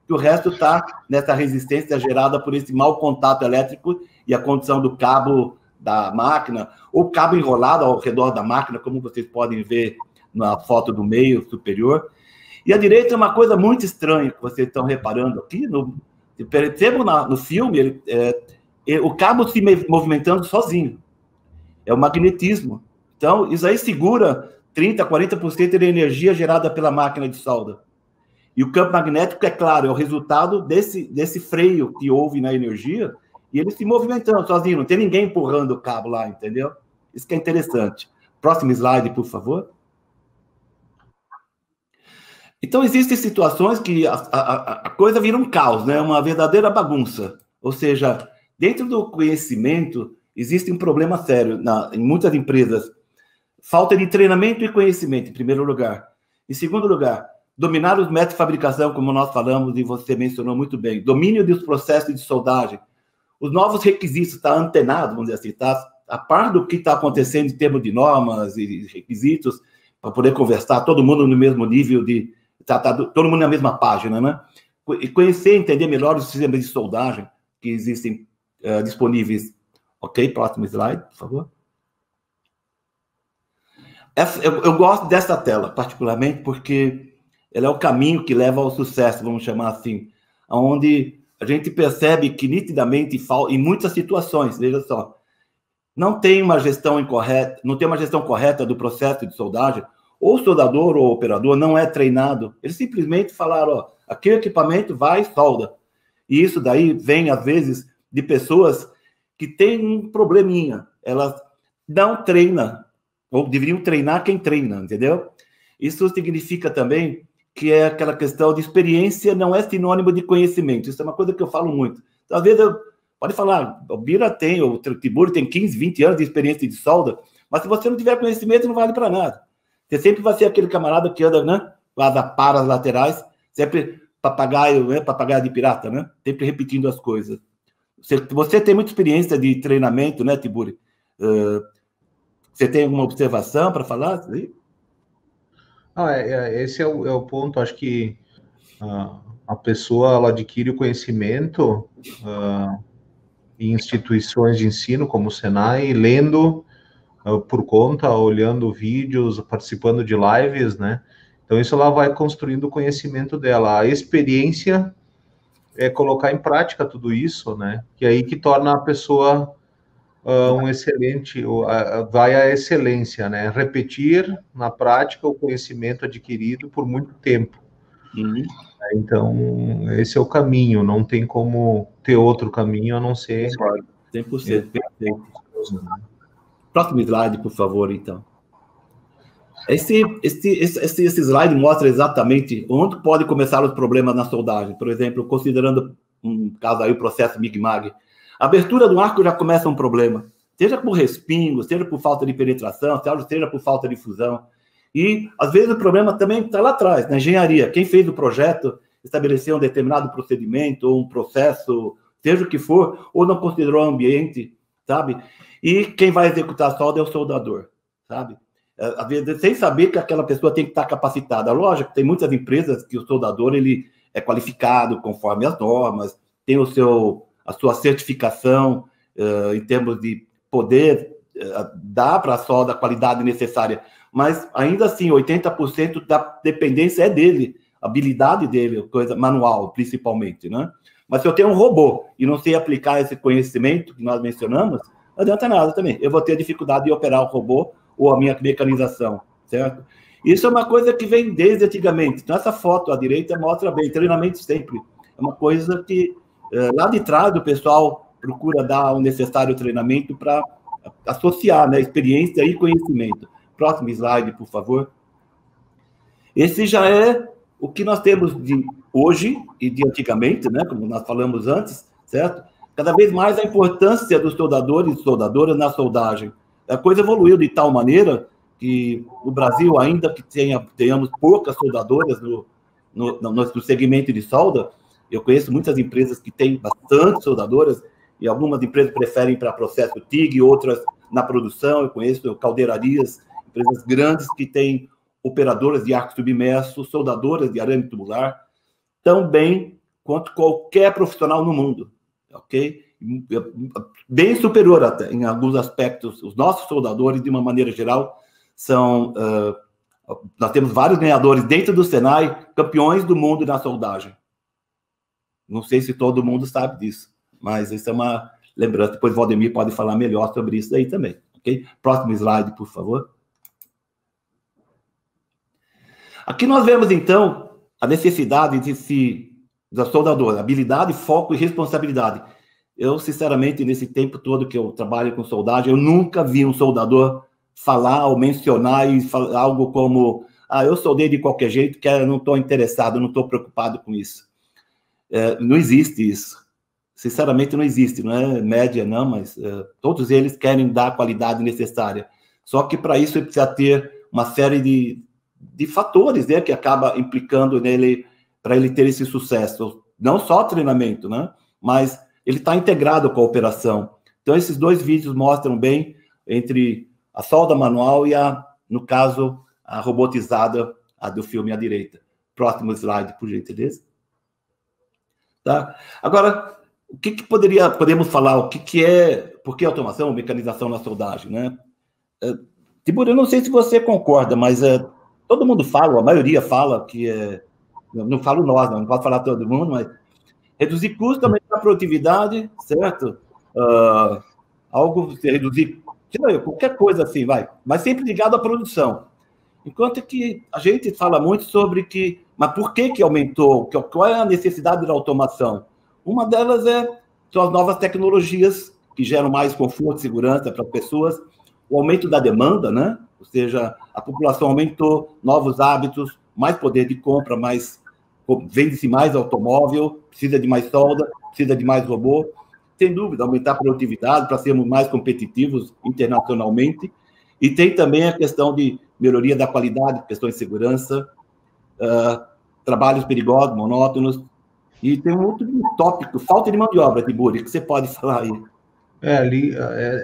E o resto está nessa resistência gerada por esse mau contato elétrico e a condição do cabo da máquina, ou cabo enrolado ao redor da máquina, como vocês podem ver na foto do meio superior. E à direita é uma coisa muito estranha que vocês estão reparando aqui. Percebam no filme, o cabo se movimentando sozinho. É o magnetismo. Então, isso aí segura 30%, 40% da energia gerada pela máquina de solda. E o campo magnético, é claro, é o resultado desse freio que houve na energia, e ele se movimentando sozinho, não tem ninguém empurrando o cabo lá, entendeu? Isso que é interessante. Próximo slide, por favor. Então, existem situações que a coisa vira um caos, né? Uma verdadeira bagunça. Ou seja, dentro do conhecimento, existe um problema sério em muitas empresas. Falta de treinamento e conhecimento, em primeiro lugar. Em segundo lugar, dominar os métodos de fabricação, como nós falamos e você mencionou muito bem. Domínio dos processos de soldagem. Os novos requisitos, está antenado, vamos dizer assim, está a par do que está acontecendo em termos de normas e requisitos, para poder conversar, todo mundo no mesmo nível de... todo mundo na mesma página, né? E conhecer, entender melhor os sistemas de soldagem que existem disponíveis. Ok? Próximo slide, por favor. Eu gosto dessa tela, particularmente, porque ela é o caminho que leva ao sucesso, vamos chamar assim, onde a gente percebe que, nitidamente, em muitas situações, veja só, não tem uma gestão correta do processo de soldagem, ou o soldador ou o operador não é treinado. Eles simplesmente falaram, aquele equipamento vai e solda. E isso daí vem, às vezes, de pessoas que têm um probleminha. Elas não treinam, ou deveriam treinar quem treina, entendeu? Isso significa também que é aquela questão de experiência não é sinônimo de conhecimento. Isso é uma coisa que eu falo muito. Então, às vezes, pode falar, o Bira tem, o Tiburi tem 15, 20 anos de experiência de solda, mas se você não tiver conhecimento, não vale para nada. Você sempre vai ser aquele camarada que anda, né, com as aparas laterais, sempre papagaio, né, papagaio de pirata, né? Sempre repetindo as coisas. Você tem muita experiência de treinamento, né, Tiburi? Você tem alguma observação para falar? Esse é o ponto. Acho que a pessoa ela adquire o conhecimento em instituições de ensino, como o Senai, lendo por conta, olhando vídeos, participando de lives, né? Então, isso ela vai construindo o conhecimento dela. A experiência é colocar em prática tudo isso, né? Que é aí que torna a pessoa um excelente, vai à excelência, né? Repetir na prática o conhecimento adquirido por muito tempo. Uhum. Então, esse é o caminho, não tem como ter outro caminho a não ser... 100%, perfeito. Próximo slide, por favor, então. Esse slide mostra exatamente onde pode começar os problemas na soldagem. Por exemplo, considerando um caso aí, o processo Mig-Mag. A abertura do arco já começa um problema. Seja por respingo, seja por falta de penetração, seja por falta de fusão. E, às vezes, o problema também está lá atrás, na engenharia. Quem fez o projeto estabeleceu um determinado procedimento ou um processo, seja o que for, ou não considerou o ambiente, sabe? E quem vai executar a solda é o soldador, sabe? Às vezes, sem saber que aquela pessoa tem que estar capacitada. Lógico, tem muitas empresas que o soldador ele é qualificado conforme as normas, tem a sua certificação em termos de poder dar para a solda a qualidade necessária. Mas, ainda assim, 80% da dependência é dele, a habilidade dele, coisa manual, principalmente, né? Mas se eu tenho um robô e não sei aplicar esse conhecimento que nós mencionamos, não adianta nada também. Eu vou ter dificuldade de operar o robô ou a minha mecanização, certo? Isso é uma coisa que vem desde antigamente. Então, essa foto à direita mostra bem, treinamento sempre. É uma coisa que, lá de trás, o pessoal procura dar o necessário treinamento para associar, né, experiência e conhecimento. Próximo slide, por favor. Esse já é o que nós temos de hoje e de antigamente, né, como nós falamos antes, certo? Cada vez mais a importância dos soldadores e soldadoras na soldagem. A coisa evoluiu de tal maneira que no Brasil, ainda que tenhamos poucas soldadoras no segmento de solda, eu conheço muitas empresas que têm bastante soldadoras e algumas empresas preferem para processo TIG, outras na produção. Eu conheço caldeirarias, empresas grandes que têm operadoras de arco submerso, soldadoras de arame tubular, tão bem quanto qualquer profissional no mundo, ok? Bem superior até, em alguns aspectos. Os nossos soldadores, de uma maneira geral, são... nós temos vários ganhadores dentro do Senai, campeões do mundo na soldagem. Não sei se todo mundo sabe disso, mas isso é uma lembrança. Depois o Valdemir pode falar melhor sobre isso aí também, ok? Próximo slide, por favor. Aqui nós vemos, então, a necessidade da soldadora, habilidade, foco e responsabilidade. Eu, sinceramente, nesse tempo todo que eu trabalho com soldagem, eu nunca vi um soldador falar ou mencionar algo como eu soldei de qualquer jeito, que eu não estou interessado, não estou preocupado com isso. Não existe isso. Sinceramente, não existe. Não é média, não, mas todos eles querem dar a qualidade necessária. Só que, para isso, ele precisa ter uma série de fatores, né, que acaba implicando nele, para ele ter esse sucesso. Não só treinamento, né, mas ele está integrado com a operação. Então, esses dois vídeos mostram bem entre a solda manual e no caso, a robotizada, a do filme à direita. Próximo slide, por gentileza. Tá? Agora, o que podemos falar? O que é... Por que automação, mecanização na soldagem, né? Tiburi, eu não sei se você concorda, mas todo mundo fala, a maioria fala que não falo nós, não posso falar todo mundo, mas reduzir custo, aumentar a produtividade, certo? Reduzir, qualquer coisa assim, mas sempre ligado à produção. Enquanto que a gente fala muito sobre mas por que aumentou? Qual é a necessidade da automação? Uma delas são as novas tecnologias que geram mais conforto e segurança para as pessoas, o aumento da demanda, né? Ou seja, a população aumentou, novos hábitos, mais poder de compra, vende-se mais automóvel, precisa de mais solda, precisa de mais robô. Sem dúvida, aumentar a produtividade para sermos mais competitivos internacionalmente. E tem também a questão de melhoria da qualidade, questões de segurança, trabalhos perigosos, monótonos. E tem um outro tópico, falta de mão de obra, Tiburi, que você pode falar aí.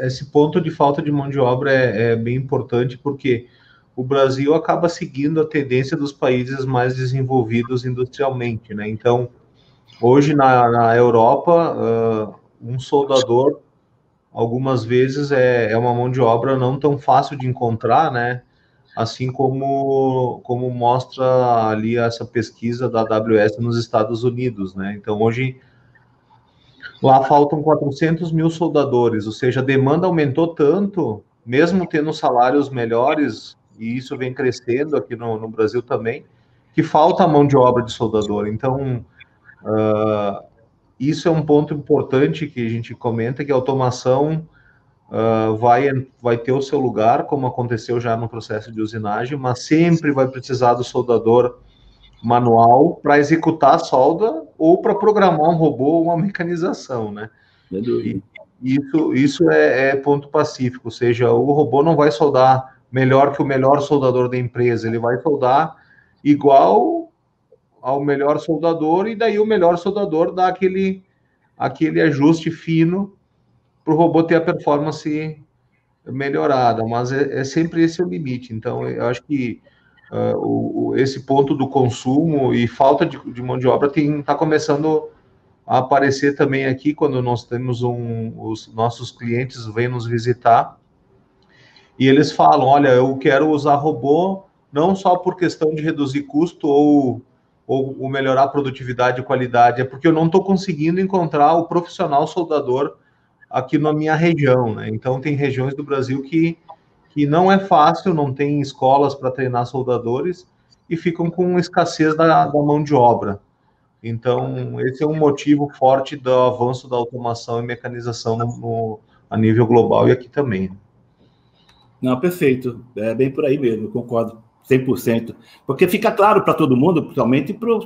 Esse ponto de falta de mão de obra é bem importante, porque o Brasil acaba seguindo a tendência dos países mais desenvolvidos industrialmente, né? Então, hoje na Europa, um soldador, algumas vezes, é uma mão de obra não tão fácil de encontrar, né? Assim como mostra ali essa pesquisa da AWS nos Estados Unidos, né? Então, hoje, lá faltam 400 mil soldadores, ou seja, a demanda aumentou tanto, mesmo tendo salários melhores, e isso vem crescendo aqui no Brasil também, que falta a mão de obra de soldador. Então, isso é um ponto importante que a gente comenta, que a automação vai ter o seu lugar, como aconteceu já no processo de usinagem, mas sempre vai precisar do soldador manual para executar a solda ou para programar um robô ou uma mecanização, né? E isso é ponto pacífico, ou seja, o robô não vai soldar melhor que o melhor soldador da empresa, ele vai soldar igual ao melhor soldador, e daí o melhor soldador dá aquele ajuste fino para o robô ter a performance melhorada, mas é sempre esse o limite. Então, eu acho que esse ponto do consumo e falta de mão de obra está começando a aparecer também aqui, quando nós temos os nossos clientes vêm nos visitar, e eles falam, olha, eu quero usar robô não só por questão de reduzir custo ou melhorar a produtividade e qualidade, é porque eu não estou conseguindo encontrar o profissional soldador aqui na minha região, né? Então, tem regiões do Brasil que não é fácil, não tem escolas para treinar soldadores e ficam com escassez da mão de obra. Então, esse é um motivo forte do avanço da automação e mecanização a nível global e aqui também. Não, perfeito. É bem por aí mesmo, concordo 100%. Porque fica claro para todo mundo, principalmente para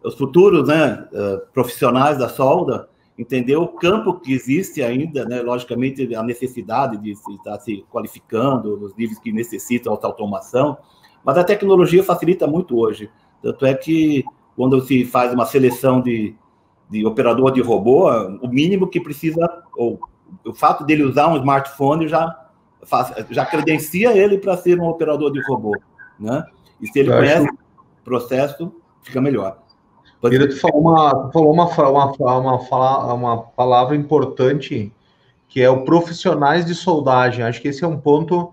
os futuros, né, profissionais da solda, entender o campo que existe ainda, né? Logicamente, a necessidade de estar se qualificando, os níveis que necessitam essa automação, mas a tecnologia facilita muito hoje. Tanto é que, quando se faz uma seleção de operador de robô, o mínimo que precisa, ou o fato dele usar um smartphone já credencia ele para ser um operador de robô, né? E se ele conhece o processo, fica melhor. Tu falou uma palavra importante, que é o profissionais de soldagem. Acho que esse é um ponto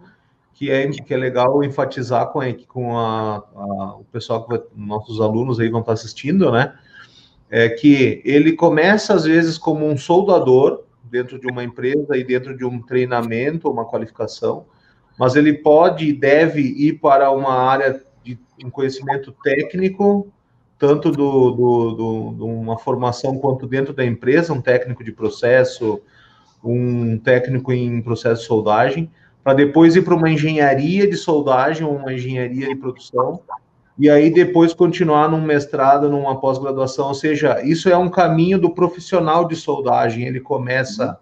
que é legal enfatizar com o pessoal, nossos alunos aí vão estar assistindo, né? É que ele começa, às vezes, como um soldador dentro de uma empresa e dentro de um treinamento, uma qualificação, mas ele pode e deve ir para uma área de um conhecimento técnico, tanto de uma formação quanto dentro da empresa, um técnico de processo, um técnico em processo de soldagem, para depois ir para uma engenharia de soldagem ou uma engenharia de produção, e aí depois continuar num mestrado, numa pós-graduação. Ou seja, isso é um caminho do profissional de soldagem. Ele começa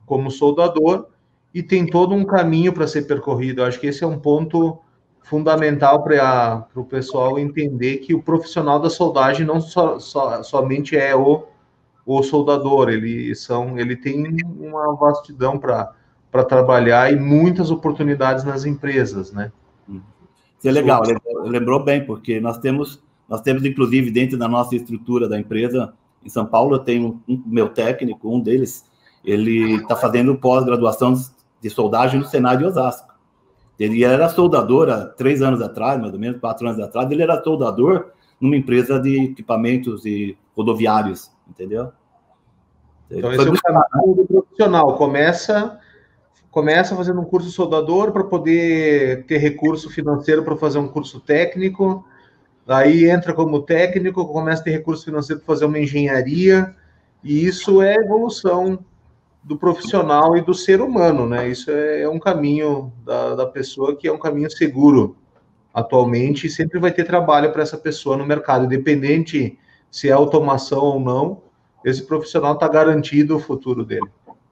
como soldador e tem todo um caminho para ser percorrido. Eu acho que esse é um ponto fundamental para o pessoal entender que o profissional da soldagem não somente é o soldador, ele tem uma vastidão para trabalhar e muitas oportunidades nas empresas, né? Isso é legal, lembrou bem, porque nós temos inclusive dentro da nossa estrutura da empresa em São Paulo, eu tenho um meu técnico, um deles, ele está fazendo pós-graduação de soldagem no Senai de Osasco. Ele era soldador há 3 anos atrás, mais ou menos, 4 anos atrás, ele era soldador numa empresa de equipamentos e rodoviários, entendeu? Então, esse é o caminho do profissional. Começa fazendo um curso soldador para poder ter recurso financeiro para fazer um curso técnico, aí entra como técnico, começa a ter recurso financeiro para fazer uma engenharia, E isso é evolução do profissional e do ser humano, né? Isso é um caminho da pessoa que é um caminho seguro atualmente, e sempre vai ter trabalho para essa pessoa no mercado, independente se é automação ou não, esse profissional está garantido o futuro dele.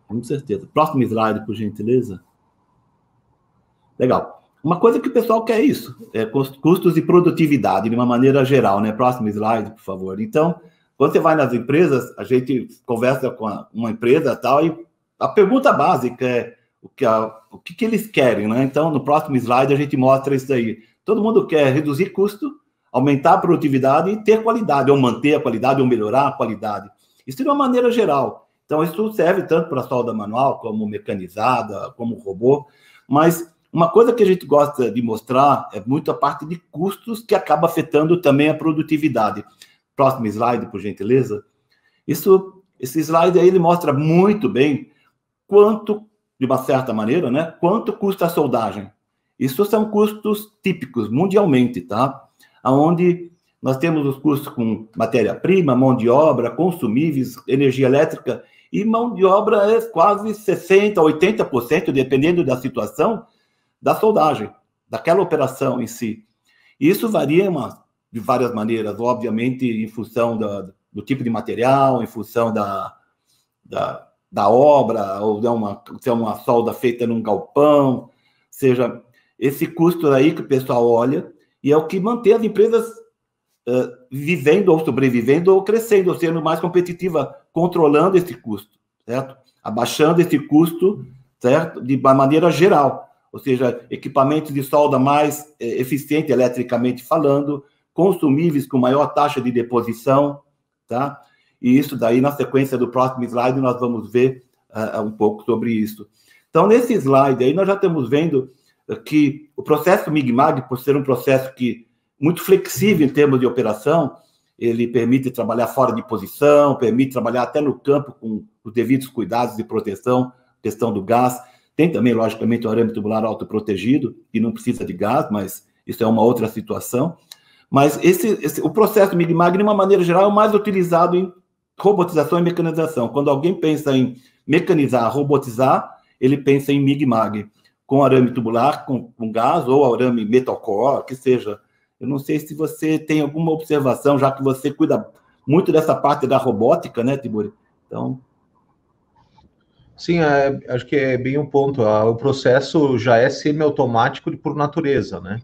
Com certeza. Próximo slide, por gentileza. Legal. Uma coisa que o pessoal quer é isso, é custos e produtividade, de uma maneira geral, né? Próximo slide, por favor. Então, quando você vai nas empresas, a gente conversa com uma empresa e tal, e a pergunta básica é o que eles querem, né? Então, no próximo slide, a gente mostra isso aí. Todo mundo quer reduzir custo, aumentar a produtividade e ter qualidade, ou manter a qualidade, ou melhorar a qualidade. Isso de uma maneira geral. Então, isso serve tanto para a solda manual, como mecanizada, como robô, mas uma coisa que a gente gosta de mostrar é muito a parte de custos que acaba afetando também a produtividade. Próximo slide, por gentileza. Esse slide aí, ele mostra muito bem quanto, de uma certa maneira, né, quanto custa a soldagem. Isso são custos típicos, mundialmente, tá? Onde nós temos os custos com matéria-prima, mão de obra, consumíveis, energia elétrica, e mão de obra é quase 60%, 80%, dependendo da situação, da soldagem, daquela operação em si. Isso varia de várias maneiras, obviamente, em função do tipo de material, em função da obra, ou se é uma solda feita num galpão, seja, esse custo aí que o pessoal olha, e é o que mantém as empresas vivendo ou sobrevivendo ou crescendo, ou sendo mais competitiva, controlando esse custo, certo? Abaixando esse custo, certo? De uma maneira geral. Ou seja, equipamentos de solda mais eficiente eletricamente falando, consumíveis com maior taxa de deposição, tá? E isso daí, na sequência do próximo slide, nós vamos ver um pouco sobre isso. Então, nesse slide aí, nós já estamos vendo que o processo MIG-MAG, por ser um processo muito flexível em termos de operação, ele permite trabalhar fora de posição, permite trabalhar até no campo com os devidos cuidados de proteção, questão do gás. Tem também, logicamente, o arame tubular autoprotegido, e não precisa de gás, mas isso é uma outra situação. Mas o processo MIG-MAG, de uma maneira geral, é o mais utilizado em robotização e mecanização. Quando alguém pensa em mecanizar, robotizar, ele pensa em MIG-MAG, com arame tubular, com gás, ou arame metal core, que seja. Eu não sei se você tem alguma observação, já que você cuida muito dessa parte da robótica, né, Tiburi? Então... Sim, acho que é bem um ponto. O processo já é semiautomático por natureza, né?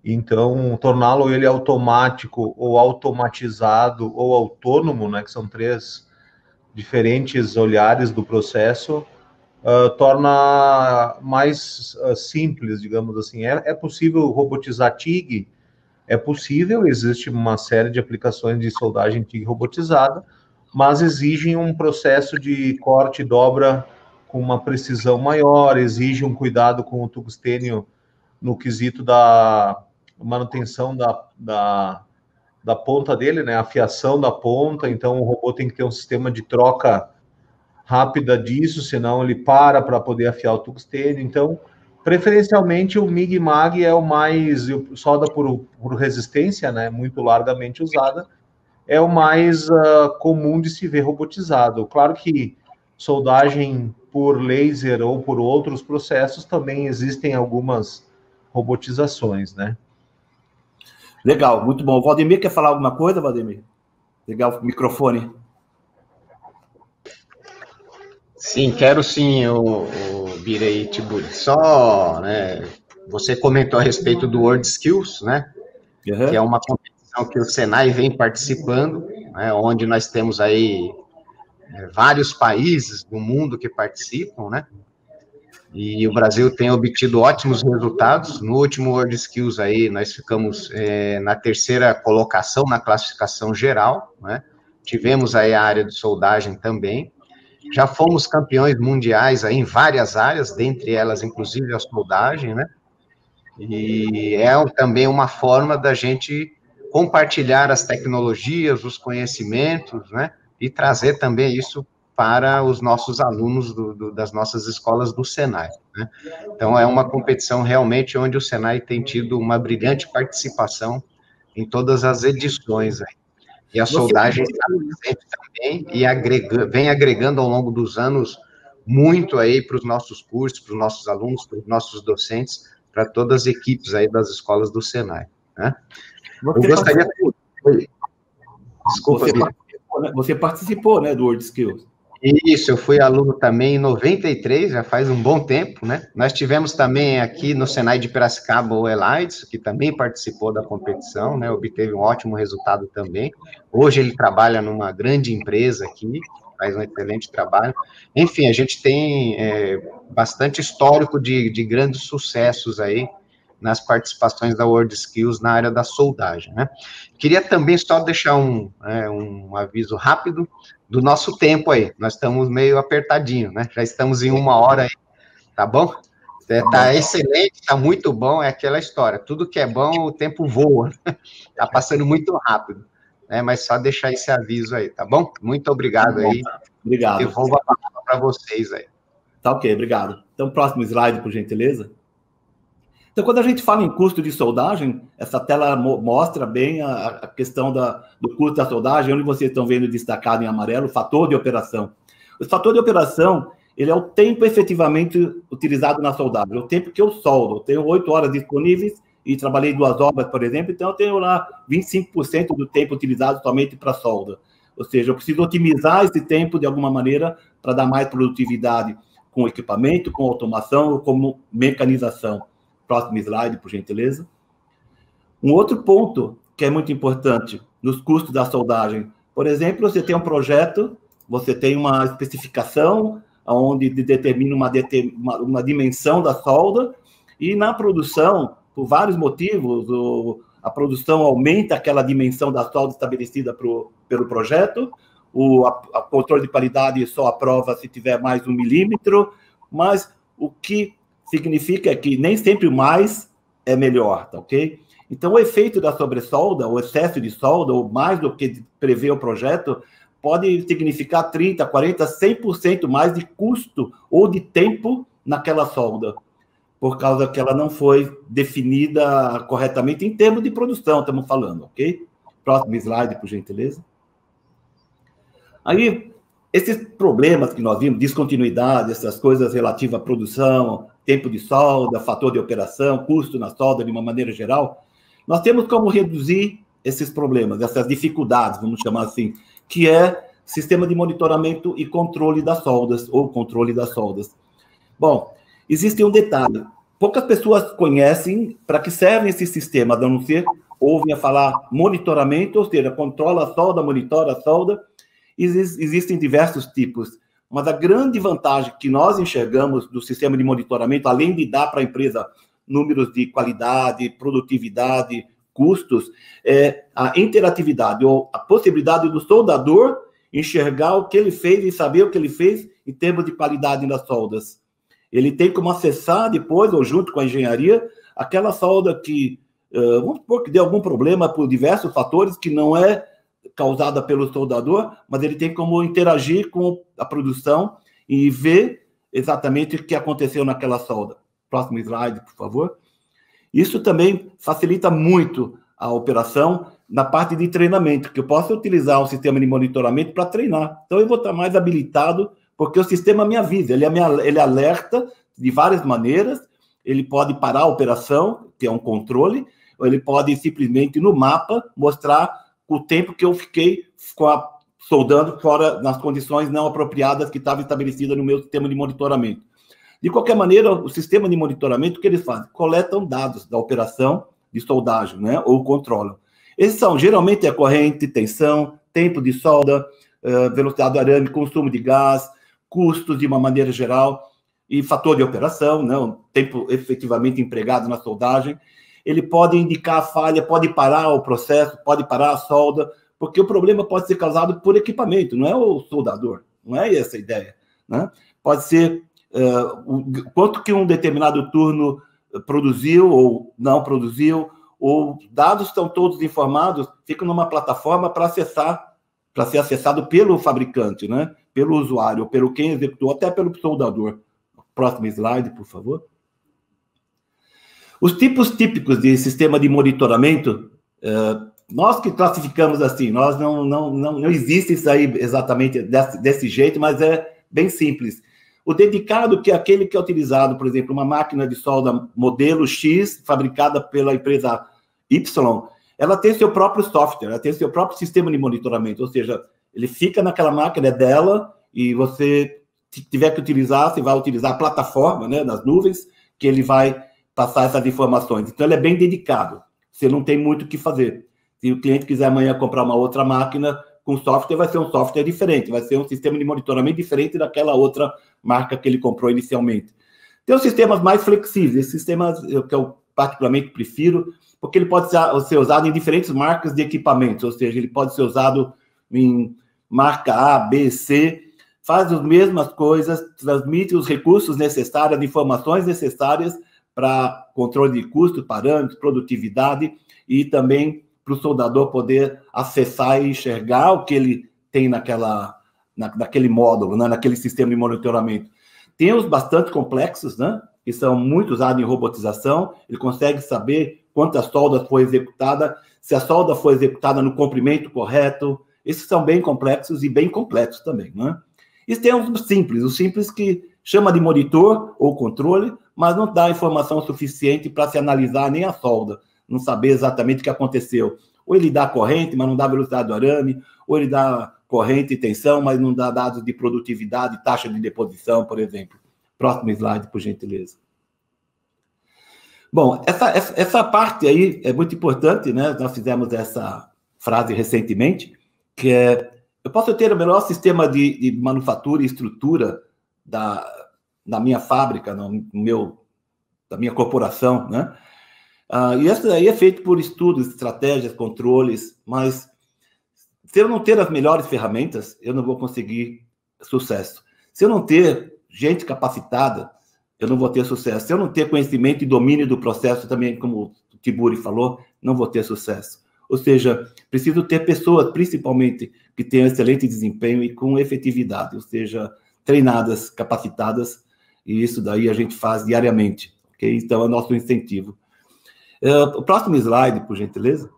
Então, torná-lo ele automático ou automatizado ou autônomo, né, que são três diferentes olhares do processo, torna mais simples, digamos assim. É possível robotizar TIG? É possível, existe uma série de aplicações de soldagem TIG robotizada, mas exigem um processo de corte e dobra com uma precisão maior, exige um cuidado com o tungstênio no quesito da manutenção da ponta dele, né, a afiação da ponta. Então o robô tem que ter um sistema de troca rápida disso, senão ele para poder afiar o tungstênio. Então, preferencialmente o MIG-MAG é o mais, solda por resistência, né, muito largamente usada, é o mais comum de se ver robotizado. Claro que soldagem por laser ou por outros processos também existem algumas robotizações, né? Legal, muito bom. O Valdemir quer falar alguma coisa, Valdemir? Legal, o microfone. Sim, quero sim, o Birei Tiburi. Só, né, você comentou a respeito do World Skills, né? Uhum. Que é uma competição que o Senai vem participando, né, onde nós temos aí vários países do mundo que participam, né? E o Brasil tem obtido ótimos resultados. No último World Skills aí, nós ficamos na terceira colocação na classificação geral, né? Tivemos aí a área de soldagem também. Já fomos campeões mundiais aí em várias áreas, dentre elas, inclusive, a soldagem, né? E é também uma forma da gente compartilhar as tecnologias, os conhecimentos, né? E trazer também isso para os nossos alunos das nossas escolas do Senai, né? Então, é uma competição realmente onde o Senai tem tido uma brilhante participação em todas as edições aí. E a soldagem está presente também e vem agregando ao longo dos anos muito aí para os nossos cursos, para os nossos alunos, para os nossos docentes, para todas as equipes aí das escolas do Senai, né? Eu gostaria... Desculpa, você participou, né, do WorldSkills. Isso, eu fui aluno também em 93, já faz um bom tempo, né? Nós tivemos também aqui no Senai de Piracicaba o Elides, que também participou da competição, né? Obteve um ótimo resultado também. Hoje ele trabalha numa grande empresa aqui, faz um excelente trabalho. Enfim, a gente tem bastante histórico de grandes sucessos aí nas participações da WorldSkills na área da soldagem, né? Queria também só deixar um aviso rápido do nosso tempo aí. Nós estamos meio apertadinho, né? Já estamos em 1 hora aí, tá bom? Tá excelente, tá muito bom, é aquela história. Tudo que é bom, o tempo voa. Tá passando muito rápido, né? Mas só deixar esse aviso aí, tá bom? Muito obrigado aí. Obrigado. Devolvo a palavra para vocês aí. Tá ok, obrigado. Então, próximo slide, por gentileza. Então, quando a gente fala em custo de soldagem, essa tela mostra bem a questão do custo da soldagem, onde vocês estão vendo destacado em amarelo, o fator de operação. O fator de operação, ele é o tempo efetivamente utilizado na soldagem, o tempo que eu soldo. Eu tenho 8 horas disponíveis e trabalhei 2 horas, por exemplo, então eu tenho lá 25% do tempo utilizado somente para solda. Ou seja, eu preciso otimizar esse tempo de alguma maneira para dar mais produtividade com equipamento, com automação ou com mecanização. Próximo slide, por gentileza. Um outro ponto que é muito importante nos custos da soldagem. Por exemplo, você tem um projeto, você tem uma especificação onde determina uma dimensão da solda e na produção, por vários motivos, a produção aumenta aquela dimensão da solda estabelecida pelo projeto, o controle de qualidade só aprova se tiver mais 1 milímetro, mas o que significa que nem sempre o mais é melhor, tá ok? Então, o efeito da sobressolda, o excesso de solda, ou mais do que prevê o projeto, pode significar 30%, 40%, 100% mais de custo ou de tempo naquela solda, por causa que ela não foi definida corretamente em termos de produção, estamos falando, ok? Próximo slide, por gentileza. Aí, esses problemas que nós vimos, descontinuidade, essas coisas relativas à produção, tempo de solda, fator de operação, custo na solda, de uma maneira geral, nós temos como reduzir esses problemas, essas dificuldades, vamos chamar assim, que é sistema de monitoramento e controle das soldas, ou controle das soldas. Bom, existe um detalhe. Poucas pessoas conhecem para que serve esse sistema, a não ser ouvem a falar monitoramento, ou seja, controla a solda, monitora a solda. Existem diversos tipos, mas a grande vantagem que nós enxergamos do sistema de monitoramento, além de dar para a empresa números de qualidade, produtividade, custos, é a interatividade, ou a possibilidade do soldador enxergar o que ele fez e saber o que ele fez em termos de qualidade nas soldas. Ele tem como acessar depois, ou junto com a engenharia, aquela solda que, vamos supor que dê algum problema por diversos fatores, que não é causada pelo soldador, mas ele tem como interagir com a produção e ver exatamente o que aconteceu naquela solda. Próximo slide, por favor. Isso também facilita muito a operação na parte de treinamento, que eu posso utilizar um sistema de monitoramento para treinar. Então, eu vou estar mais habilitado, porque o sistema me avisa, ele alerta de várias maneiras, ele pode parar a operação, que é um controle, ou ele pode simplesmente, no mapa, mostrar o tempo que eu fiquei soldando fora nas condições não apropriadas que estavam estabelecidas no meu sistema de monitoramento. De qualquer maneira, o sistema de monitoramento, o que eles fazem? Coletam dados da operação de soldagem, né? Ou controlam. Esses são, geralmente, a corrente, tensão, tempo de solda, velocidade do arame, consumo de gás, custos de uma maneira geral, e fator de operação, né? O tempo efetivamente empregado na soldagem. Ele pode indicar a falha, pode parar o processo, pode parar a solda, porque o problema pode ser causado por equipamento, não é o soldador, não é essa a ideia, né? Pode ser quanto que um determinado turno produziu ou não produziu, ou dados estão todos informados, ficam numa plataforma para acessar, para ser acessado pelo fabricante, né? Pelo usuário, pelo quem executou, até pelo soldador. Próximo slide, por favor. Os tipos típicos de sistema de monitoramento, nós que classificamos assim, nós não existe isso aí exatamente desse jeito, mas é bem simples. O dedicado, que é aquele que é utilizado, por exemplo, uma máquina de solda modelo X, fabricada pela empresa Y, ela tem seu próprio software, ela tem seu próprio sistema de monitoramento, ou seja, ele fica naquela máquina, é dela, e você, se tiver que utilizar, você vai utilizar a plataforma, né, das nuvens, que ele vai passar essas informações. Então, ele é bem dedicado. Você não tem muito o que fazer. Se o cliente quiser amanhã comprar uma outra máquina com software, vai ser um software diferente, vai ser um sistema de monitoramento diferente daquela outra marca que ele comprou inicialmente. Tem os sistemas mais flexíveis, esses sistemas que eu particularmente prefiro, porque ele pode ser usado em diferentes marcas de equipamentos, ou seja, ele pode ser usado em marca A, B, C, faz as mesmas coisas, transmite os recursos necessários, as informações necessárias para controle de custos, parâmetros, produtividade, e também para o soldador poder acessar e enxergar o que ele tem naquele módulo, né, naquele sistema de monitoramento. Tem os bastante complexos, né, que são muito usados em robotização, ele consegue saber quantas soldas foi executada, se a solda foi executada no comprimento correto. Esses são bem complexos e bem completos também, né? E tem os simples que chama de monitor ou controle, mas não dá informação suficiente para se analisar nem a solda, não saber exatamente o que aconteceu. Ou ele dá corrente, mas não dá velocidade do arame, ou ele dá corrente e tensão, mas não dá dados de produtividade, taxa de deposição, por exemplo. Próximo slide, por gentileza. Bom, essa parte aí é muito importante, né? Nós fizemos essa frase recentemente, que é: eu posso ter o melhor sistema de manufatura e estrutura da minha fábrica, da minha corporação, né? E isso aí é feito por estudos, estratégias, controles, mas se eu não ter as melhores ferramentas, eu não vou conseguir sucesso. Se eu não ter gente capacitada, eu não vou ter sucesso. Se eu não ter conhecimento e domínio do processo também, como o Tiburi falou, não vou ter sucesso. Ou seja, preciso ter pessoas, principalmente, que tenham excelente desempenho e com efetividade, ou seja, treinadas, capacitadas, e isso daí a gente faz diariamente, ok? Então, é o nosso incentivo. O próximo slide, por gentileza.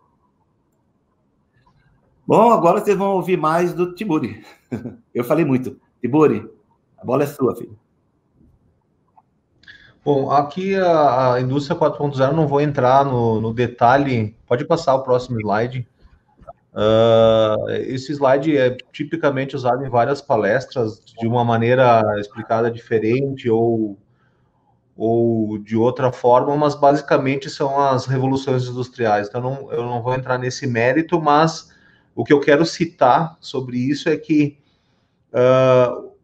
Bom, agora vocês vão ouvir mais do Tiburi. Eu falei muito. Tiburi, a bola é sua, filho. Bom, aqui a indústria 4.0, não vou entrar no detalhe. Pode passar o próximo slide. Esse slide é tipicamente usado em várias palestras, de uma maneira explicada diferente ou de outra forma, mas basicamente são as revoluções industriais. Então, eu não vou entrar nesse mérito, mas o que eu quero citar sobre isso é que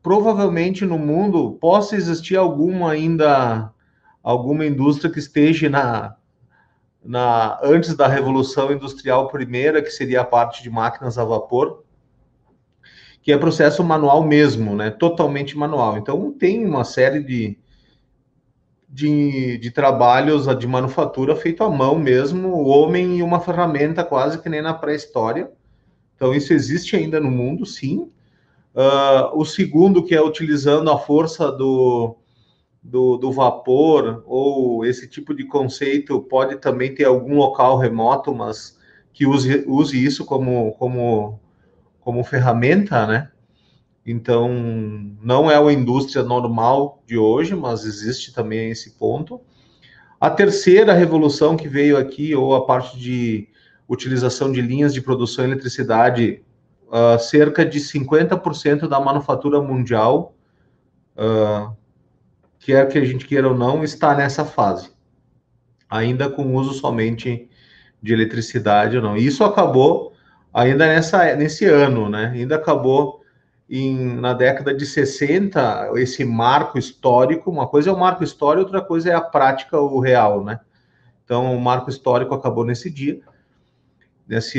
provavelmente no mundo possa existir alguma indústria que esteja antes da Revolução Industrial Primeira, que seria a parte de máquinas a vapor, que é processo manual mesmo, né? Totalmente manual. Então, tem uma série de trabalhos de manufatura feito à mão mesmo, o homem e uma ferramenta quase que nem na pré-história. Então, isso existe ainda no mundo, sim. O segundo, que é utilizando a força do vapor, ou esse tipo de conceito, pode também ter algum local remoto, mas que use isso como ferramenta, né? Então, não é uma indústria normal de hoje, mas existe também esse ponto. A terceira revolução que veio aqui, ou a parte de utilização de linhas de produção de eletricidade, cerca de 50% da manufatura mundial, quer que a gente queira ou não, está nessa fase, ainda com uso somente de eletricidade ou não. E isso acabou ainda nesse ano, né? Ainda acabou na década de 60, esse marco histórico. Uma coisa é o marco histórico, outra coisa é a prática, o real, né? Então, o marco histórico acabou nesse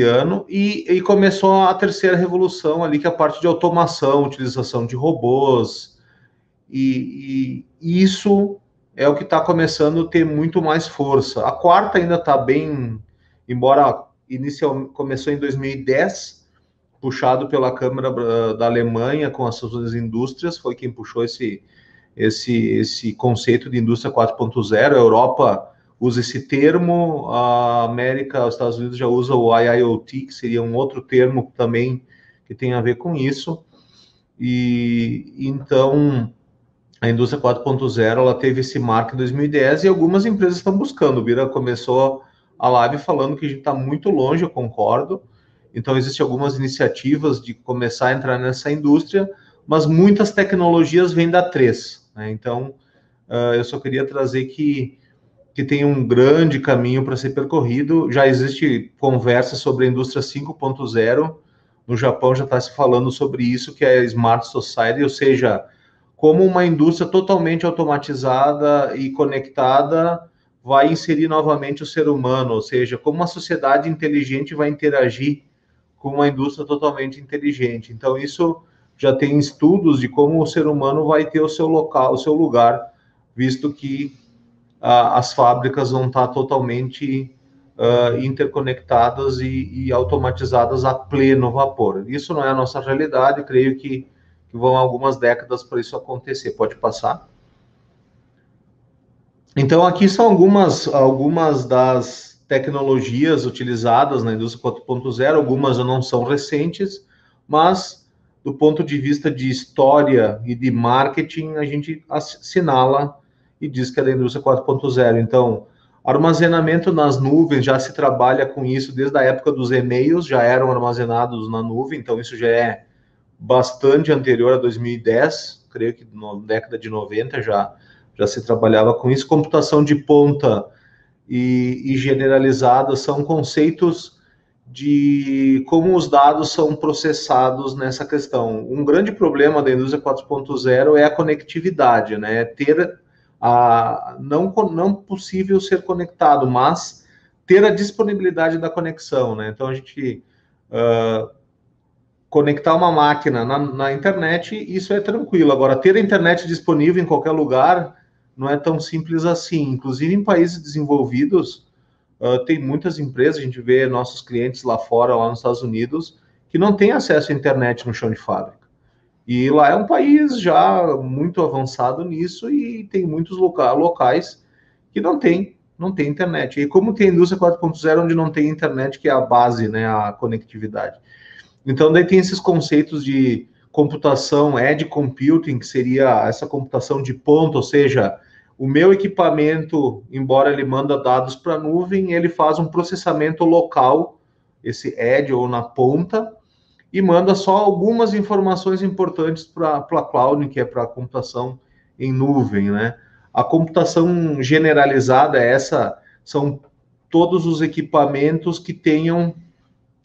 ano, e começou a terceira revolução ali, que é a parte de automação, utilização de robôs, e isso é o que está começando a ter muito mais força. A quarta ainda está bem, embora inicialmente começou em 2010, puxado pela Câmara da Alemanha com as suas indústrias, foi quem puxou esse conceito de indústria 4.0. A Europa usa esse termo, a América, os Estados Unidos já usa o IIoT, que seria um outro termo também que tem a ver com isso. E então a indústria 4.0 ela teve esse marco em 2010 e algumas empresas estão buscando. O Bira começou a live falando que a gente está muito longe, eu concordo. Então existem algumas iniciativas de começar a entrar nessa indústria, mas muitas tecnologias vêm da 3, né? Então eu só queria trazer que tem um grande caminho para ser percorrido. Já existe conversa sobre a indústria 5.0. No Japão já está se falando sobre isso, que é a Smart Society, ou seja, como uma indústria totalmente automatizada e conectada vai inserir novamente o ser humano, ou seja, como uma sociedade inteligente vai interagir com uma indústria totalmente inteligente. Então, isso já tem estudos de como o ser humano vai ter o seu local, o seu lugar, visto que as fábricas vão estar totalmente interconectadas e automatizadas a pleno vapor. Isso não é a nossa realidade, creio que vão algumas décadas para isso acontecer. Pode passar. Então, aqui são algumas das tecnologias utilizadas na indústria 4.0, algumas não são recentes, mas do ponto de vista de história e de marketing, a gente assinala e diz que é da indústria 4.0. Então, armazenamento nas nuvens, já se trabalha com isso desde a época dos e-mails, já eram armazenados na nuvem, então isso já é bastante anterior a 2010, creio que na década de 90 já se trabalhava com isso. Computação de ponta e generalizada são conceitos de como os dados são processados nessa questão. Um grande problema da indústria 4.0 é a conectividade, né? Ter não possível ser conectado, mas ter a disponibilidade da conexão, né? Então a gente conectar uma máquina na internet, isso é tranquilo. Agora, ter a internet disponível em qualquer lugar não é tão simples assim. Inclusive, em países desenvolvidos, tem muitas empresas, a gente vê nossos clientes lá fora, lá nos Estados Unidos, que não têm acesso à internet no chão de fábrica. E lá é um país já muito avançado nisso e tem muitos locais que não tem internet. E como tem a indústria 4.0, onde não tem internet, que é a base, né, a conectividade. Então, daí tem esses conceitos de computação, edge computing, que seria essa computação de ponta, ou seja, o meu equipamento, embora ele manda dados para a nuvem, ele faz um processamento local, esse edge ou na ponta, e manda só algumas informações importantes para a cloud, que é para a computação em nuvem, né? A computação generalizada, são todos os equipamentos que tenham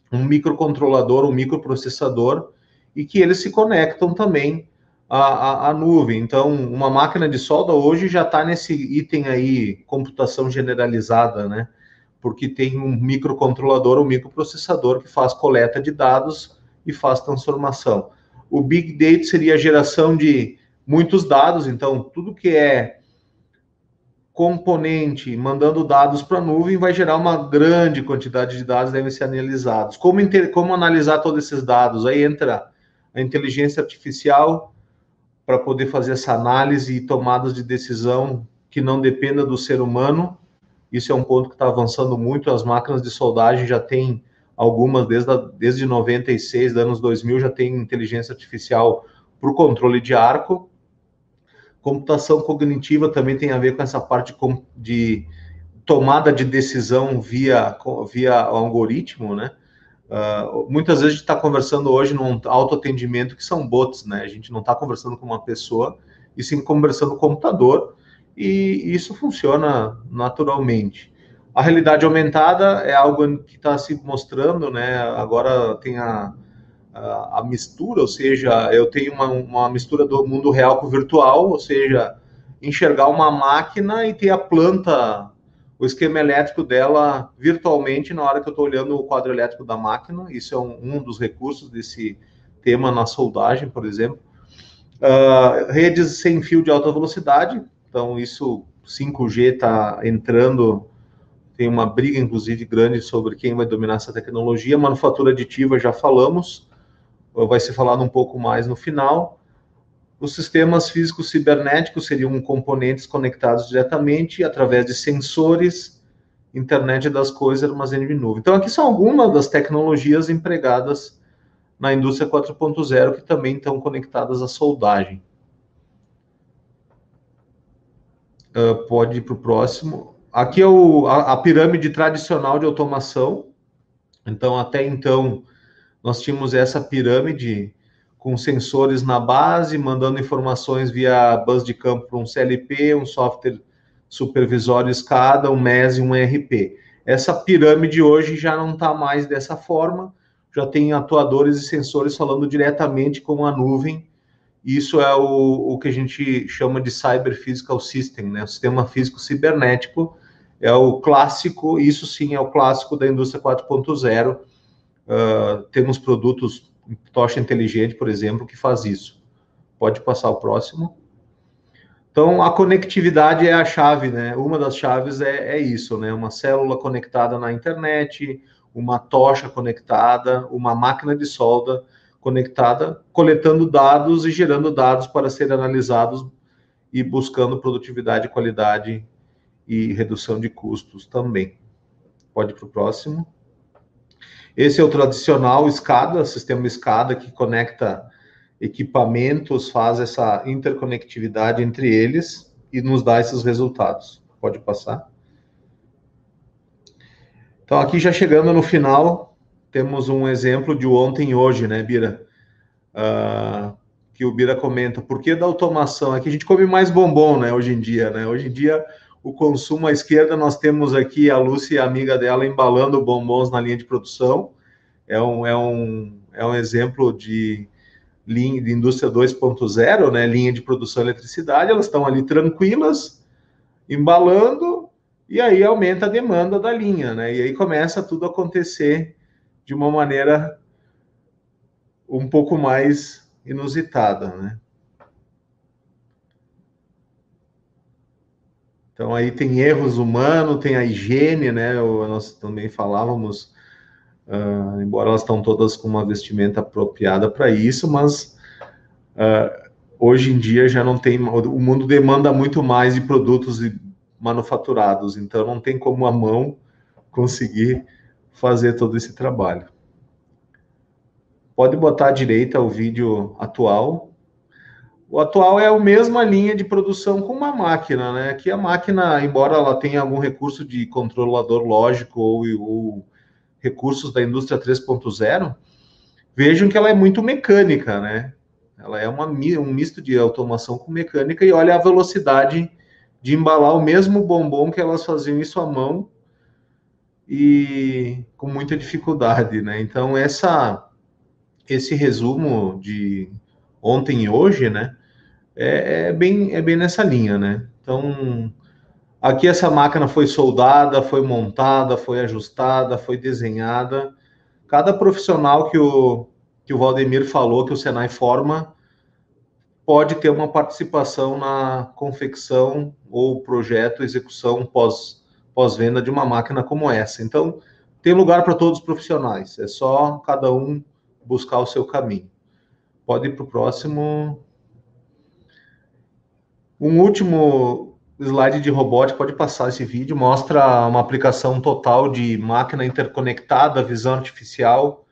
um microcontrolador, um microprocessador, e que eles se conectam também à nuvem. Então, uma máquina de solda hoje já está nesse item aí, computação generalizada, né? Porque tem um microcontrolador, um microprocessador que faz coleta de dados e faz transformação. O Big Data seria a geração de muitos dados, então tudo que é componente mandando dados para a nuvem vai gerar uma grande quantidade de dados, devem ser analisados. Como analisar todos esses dados? Aí entra a inteligência artificial para poder fazer essa análise e tomadas de decisão que não dependa do ser humano. Isso é um ponto que está avançando muito. As máquinas de soldagem já têm algumas, desde 96, anos 2000, já tem inteligência artificial para o controle de arco. Computação cognitiva também tem a ver com essa parte de tomada de decisão via algoritmo, né? Muitas vezes a gente está conversando hoje num autoatendimento que são bots, né? A gente não está conversando com uma pessoa, e sim conversando com o computador, e isso funciona naturalmente. A realidade aumentada é algo que está se mostrando, né? Agora tem a mistura, ou seja, eu tenho uma mistura do mundo real com o virtual, ou seja, enxergar uma máquina e ter a planta, o esquema elétrico dela virtualmente na hora que eu estou olhando o quadro elétrico da máquina. Isso é um dos recursos desse tema na soldagem, por exemplo. Redes sem fio de alta velocidade, então isso 5G está entrando, tem uma briga inclusive grande sobre quem vai dominar essa tecnologia. Manufatura aditiva já falamos, vai ser falado um pouco mais no final. Os sistemas físicos cibernéticos seriam componentes conectados diretamente através de sensores, internet das coisas, armazém de nuvem. Então, aqui são algumas das tecnologias empregadas na indústria 4.0 que também estão conectadas à soldagem. Pode ir para o próximo. Aqui é a pirâmide tradicional de automação. Então, até então, nós tínhamos essa pirâmide com sensores na base, mandando informações via bus de campo para um CLP, um software supervisório SCADA, um MES e um ERP. Essa pirâmide hoje já não está mais dessa forma, já tem atuadores e sensores falando diretamente com a nuvem. Isso é o que a gente chama de Cyber Physical System, né? O sistema físico cibernético é o clássico, isso sim é o clássico da indústria 4.0. Temos produtos, tocha inteligente, por exemplo, que faz isso. Pode passar o próximo. Então, a conectividade é a chave, né? Uma das chaves é isso, né? Uma célula conectada na internet, uma tocha conectada, uma máquina de solda conectada, coletando dados e gerando dados para serem analisados e buscando produtividade, qualidade e redução de custos também. Pode ir para o próximo. Esse é o tradicional SCADA, sistema SCADA, que conecta equipamentos, faz essa interconectividade entre eles e nos dá esses resultados. Pode passar. Então, aqui já chegando no final, temos um exemplo de ontem e hoje, né, Bira? Que o Bira comenta, por que da automação? Aqui a gente come mais bombom, né, hoje em dia, né? Hoje em dia, o consumo à esquerda, nós temos aqui a Lúcia, a amiga dela, embalando bombons na linha de produção. É um exemplo de indústria 2.0, né, linha de produção de eletricidade, elas estão ali tranquilas, embalando, e aí aumenta a demanda da linha, né, e aí começa tudo a acontecer de uma maneira um pouco mais inusitada, né. Então aí tem erros humanos, tem a higiene, né, nós também falávamos, embora elas estão todas com uma vestimenta apropriada para isso, mas hoje em dia já não tem, o mundo demanda muito mais de produtos manufaturados, então não tem como a mão conseguir fazer todo esse trabalho. Pode botar à direita o vídeo atual. O atual é a mesma linha de produção com uma máquina, né? Aqui a máquina, embora ela tenha algum recurso de controlador lógico ou recursos da indústria 3.0, vejam que ela é muito mecânica, né? Ela é um misto de automação com mecânica, e olha a velocidade de embalar o mesmo bombom que elas faziam isso à mão e com muita dificuldade, né? Então, esse resumo de ontem e hoje, né, é bem nessa linha, né? Então, aqui essa máquina foi soldada, foi montada, foi ajustada, foi desenhada. Cada profissional que o Valdemir falou, que o Senai forma, pode ter uma participação na confecção ou projeto, execução pós-venda de uma máquina como essa. Então, tem lugar para todos os profissionais, é só cada um buscar o seu caminho. Pode ir para o próximo. Um último slide de robótica, pode passar esse vídeo, mostra uma aplicação total de máquina interconectada, visão artificial,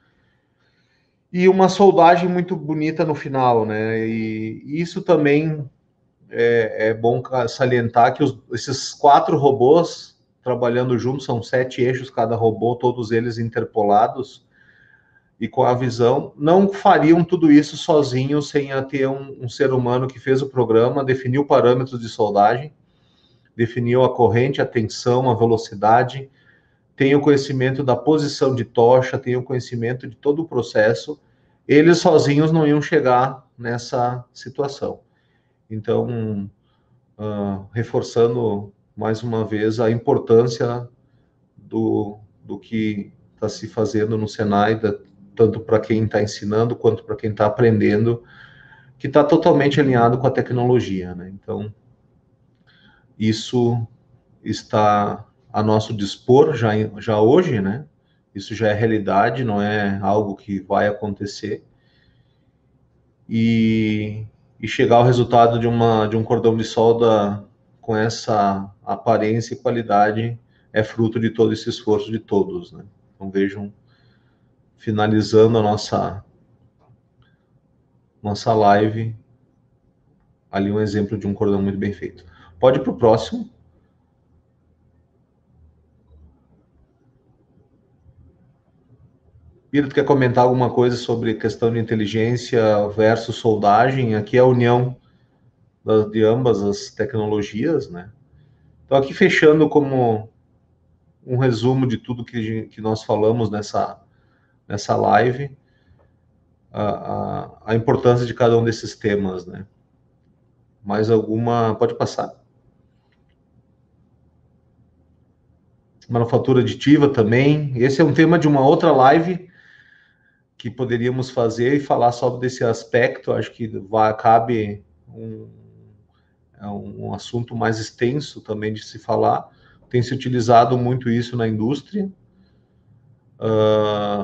e uma soldagem muito bonita no final, né? E isso também é bom salientar que esses 4 robôs trabalhando juntos, são 7 eixos cada robô, todos eles interpolados, e com a visão, não fariam tudo isso sozinhos, sem ter um ser humano que fez o programa, definiu parâmetros de soldagem, definiu a corrente, a tensão, a velocidade, tem o conhecimento da posição de tocha, tem o conhecimento de todo o processo. Eles sozinhos não iam chegar nessa situação. Então, reforçando mais uma vez a importância do que está se fazendo no Senai, tanto para quem está ensinando quanto para quem está aprendendo, que está totalmente alinhado com a tecnologia, né? Então, isso está a nosso dispor já hoje, né? Isso já é realidade, não é algo que vai acontecer. E e chegar ao resultado de um cordão de solda com essa aparência e qualidade é fruto de todo esse esforço de todos, né? Então vejam, finalizando a nossa live, ali um exemplo de um cordão muito bem feito. Pode ir para o próximo. Piro, tu quer comentar alguma coisa sobre questão de inteligência versus soldagem? Aqui é a união de ambas as tecnologias, né? Então, aqui fechando como um resumo de tudo que nós falamos nessa live, a importância de cada um desses temas, né? Mais alguma? Pode passar. Manufatura aditiva também. Esse é um tema de uma outra live que poderíamos fazer e falar sobre desse aspecto. Acho que cabe um assunto mais extenso também de se falar. Tem se utilizado muito isso na indústria,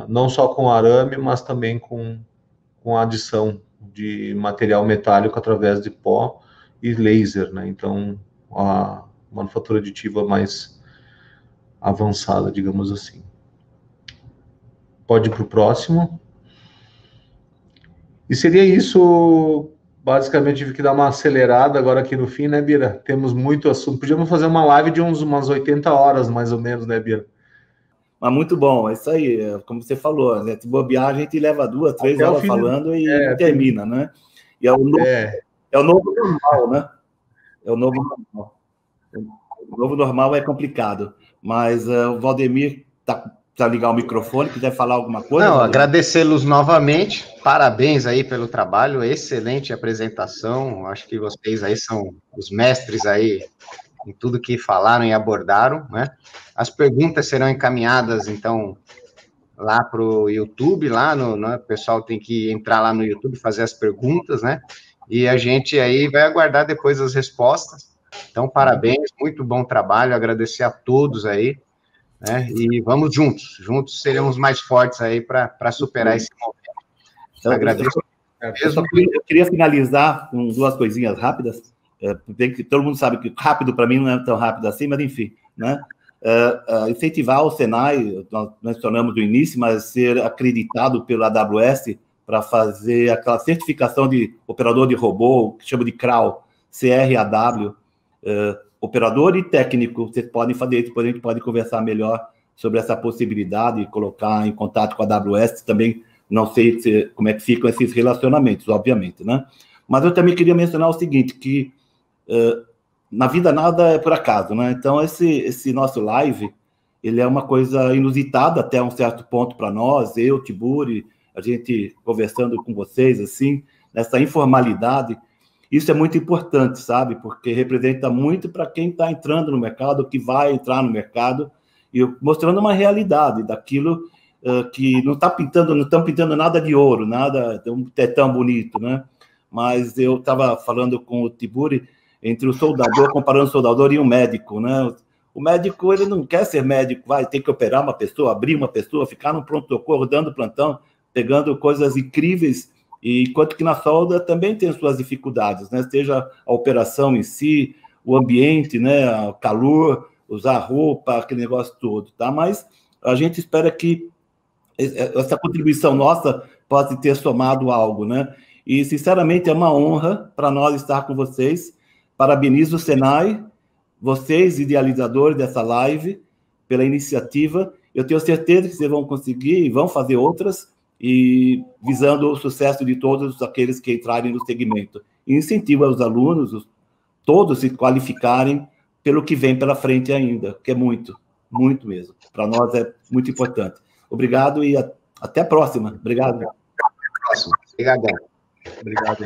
não só com arame, mas também com a adição de material metálico através de pó e laser, né? Então, a manufatura aditiva mais avançada, digamos assim. Pode ir para o próximo. E seria isso, basicamente. Tive que dar uma acelerada agora aqui no fim, né, Bira? Temos muito assunto. Podíamos fazer uma live de umas 80 horas, mais ou menos, né, Bira? Mas muito bom, é isso aí, como você falou, né? Se bobear, a gente leva 2, 3 horas falando e não termina, né? E é o novo normal, né? É o novo normal. O novo normal é complicado, mas o Valdemir tá ligar o microfone, quiser falar alguma coisa? Não, agradecê-los novamente, parabéns aí pelo trabalho, excelente apresentação, acho que vocês aí são os mestres aí em tudo que falaram e abordaram, né? As perguntas serão encaminhadas, então, lá para o YouTube, o pessoal tem que entrar lá no YouTube, fazer as perguntas, né? E a gente aí vai aguardar depois as respostas. Então, parabéns, muito bom trabalho, agradecer a todos aí, né? E vamos juntos seremos mais fortes aí para superar esse momento. Então, agradeço. Eu queria finalizar com 2 coisinhas rápidas. Todo mundo sabe que rápido para mim não é tão rápido assim, mas enfim, né? Incentivar o Senai, nós mencionamos no início, mas ser acreditado pelo AWS para fazer aquela certificação de operador de robô, que chama de CRAW, CRAW, operador e técnico. Vocês podem fazer isso, depois a gente pode conversar melhor sobre essa possibilidade e colocar em contato com a AWS. Também não sei como é que ficam esses relacionamentos, obviamente, né? Mas eu também queria mencionar o seguinte, que na vida nada é por acaso, né? Então, esse nosso live, ele é uma coisa inusitada até um certo ponto para nós, eu, Tiburi, a gente conversando com vocês, assim, nessa informalidade. Isso é muito importante, sabe? Porque representa muito para quem está entrando no mercado, que vai entrar no mercado, e mostrando uma realidade daquilo que não estão pintando nada de ouro, nada é tão bonito, né? Mas eu estava falando com o Tiburi entre o soldador, comparando o soldador e um médico, né? O médico, ele não quer ser médico, vai ter que operar uma pessoa, abrir uma pessoa, ficar no pronto-socorro, dando plantão, pegando coisas incríveis, e enquanto que na solda também tem suas dificuldades, né? Seja a operação em si, o ambiente, né? O calor, usar roupa, aquele negócio todo, tá? Mas a gente espera que essa contribuição nossa possa ter somado algo, né? E, sinceramente, é uma honra para nós estar com vocês. Parabenizo o Senai, vocês, idealizadores dessa live, pela iniciativa. Eu tenho certeza que vocês vão conseguir e vão fazer outras, e visando o sucesso de todos aqueles que entrarem no segmento. E incentivo aos alunos, todos se qualificarem pelo que vem pela frente ainda, que é muito, muito mesmo. Para nós é muito importante. Obrigado e até a próxima. Obrigado. Até a próxima. Obrigado. Obrigado.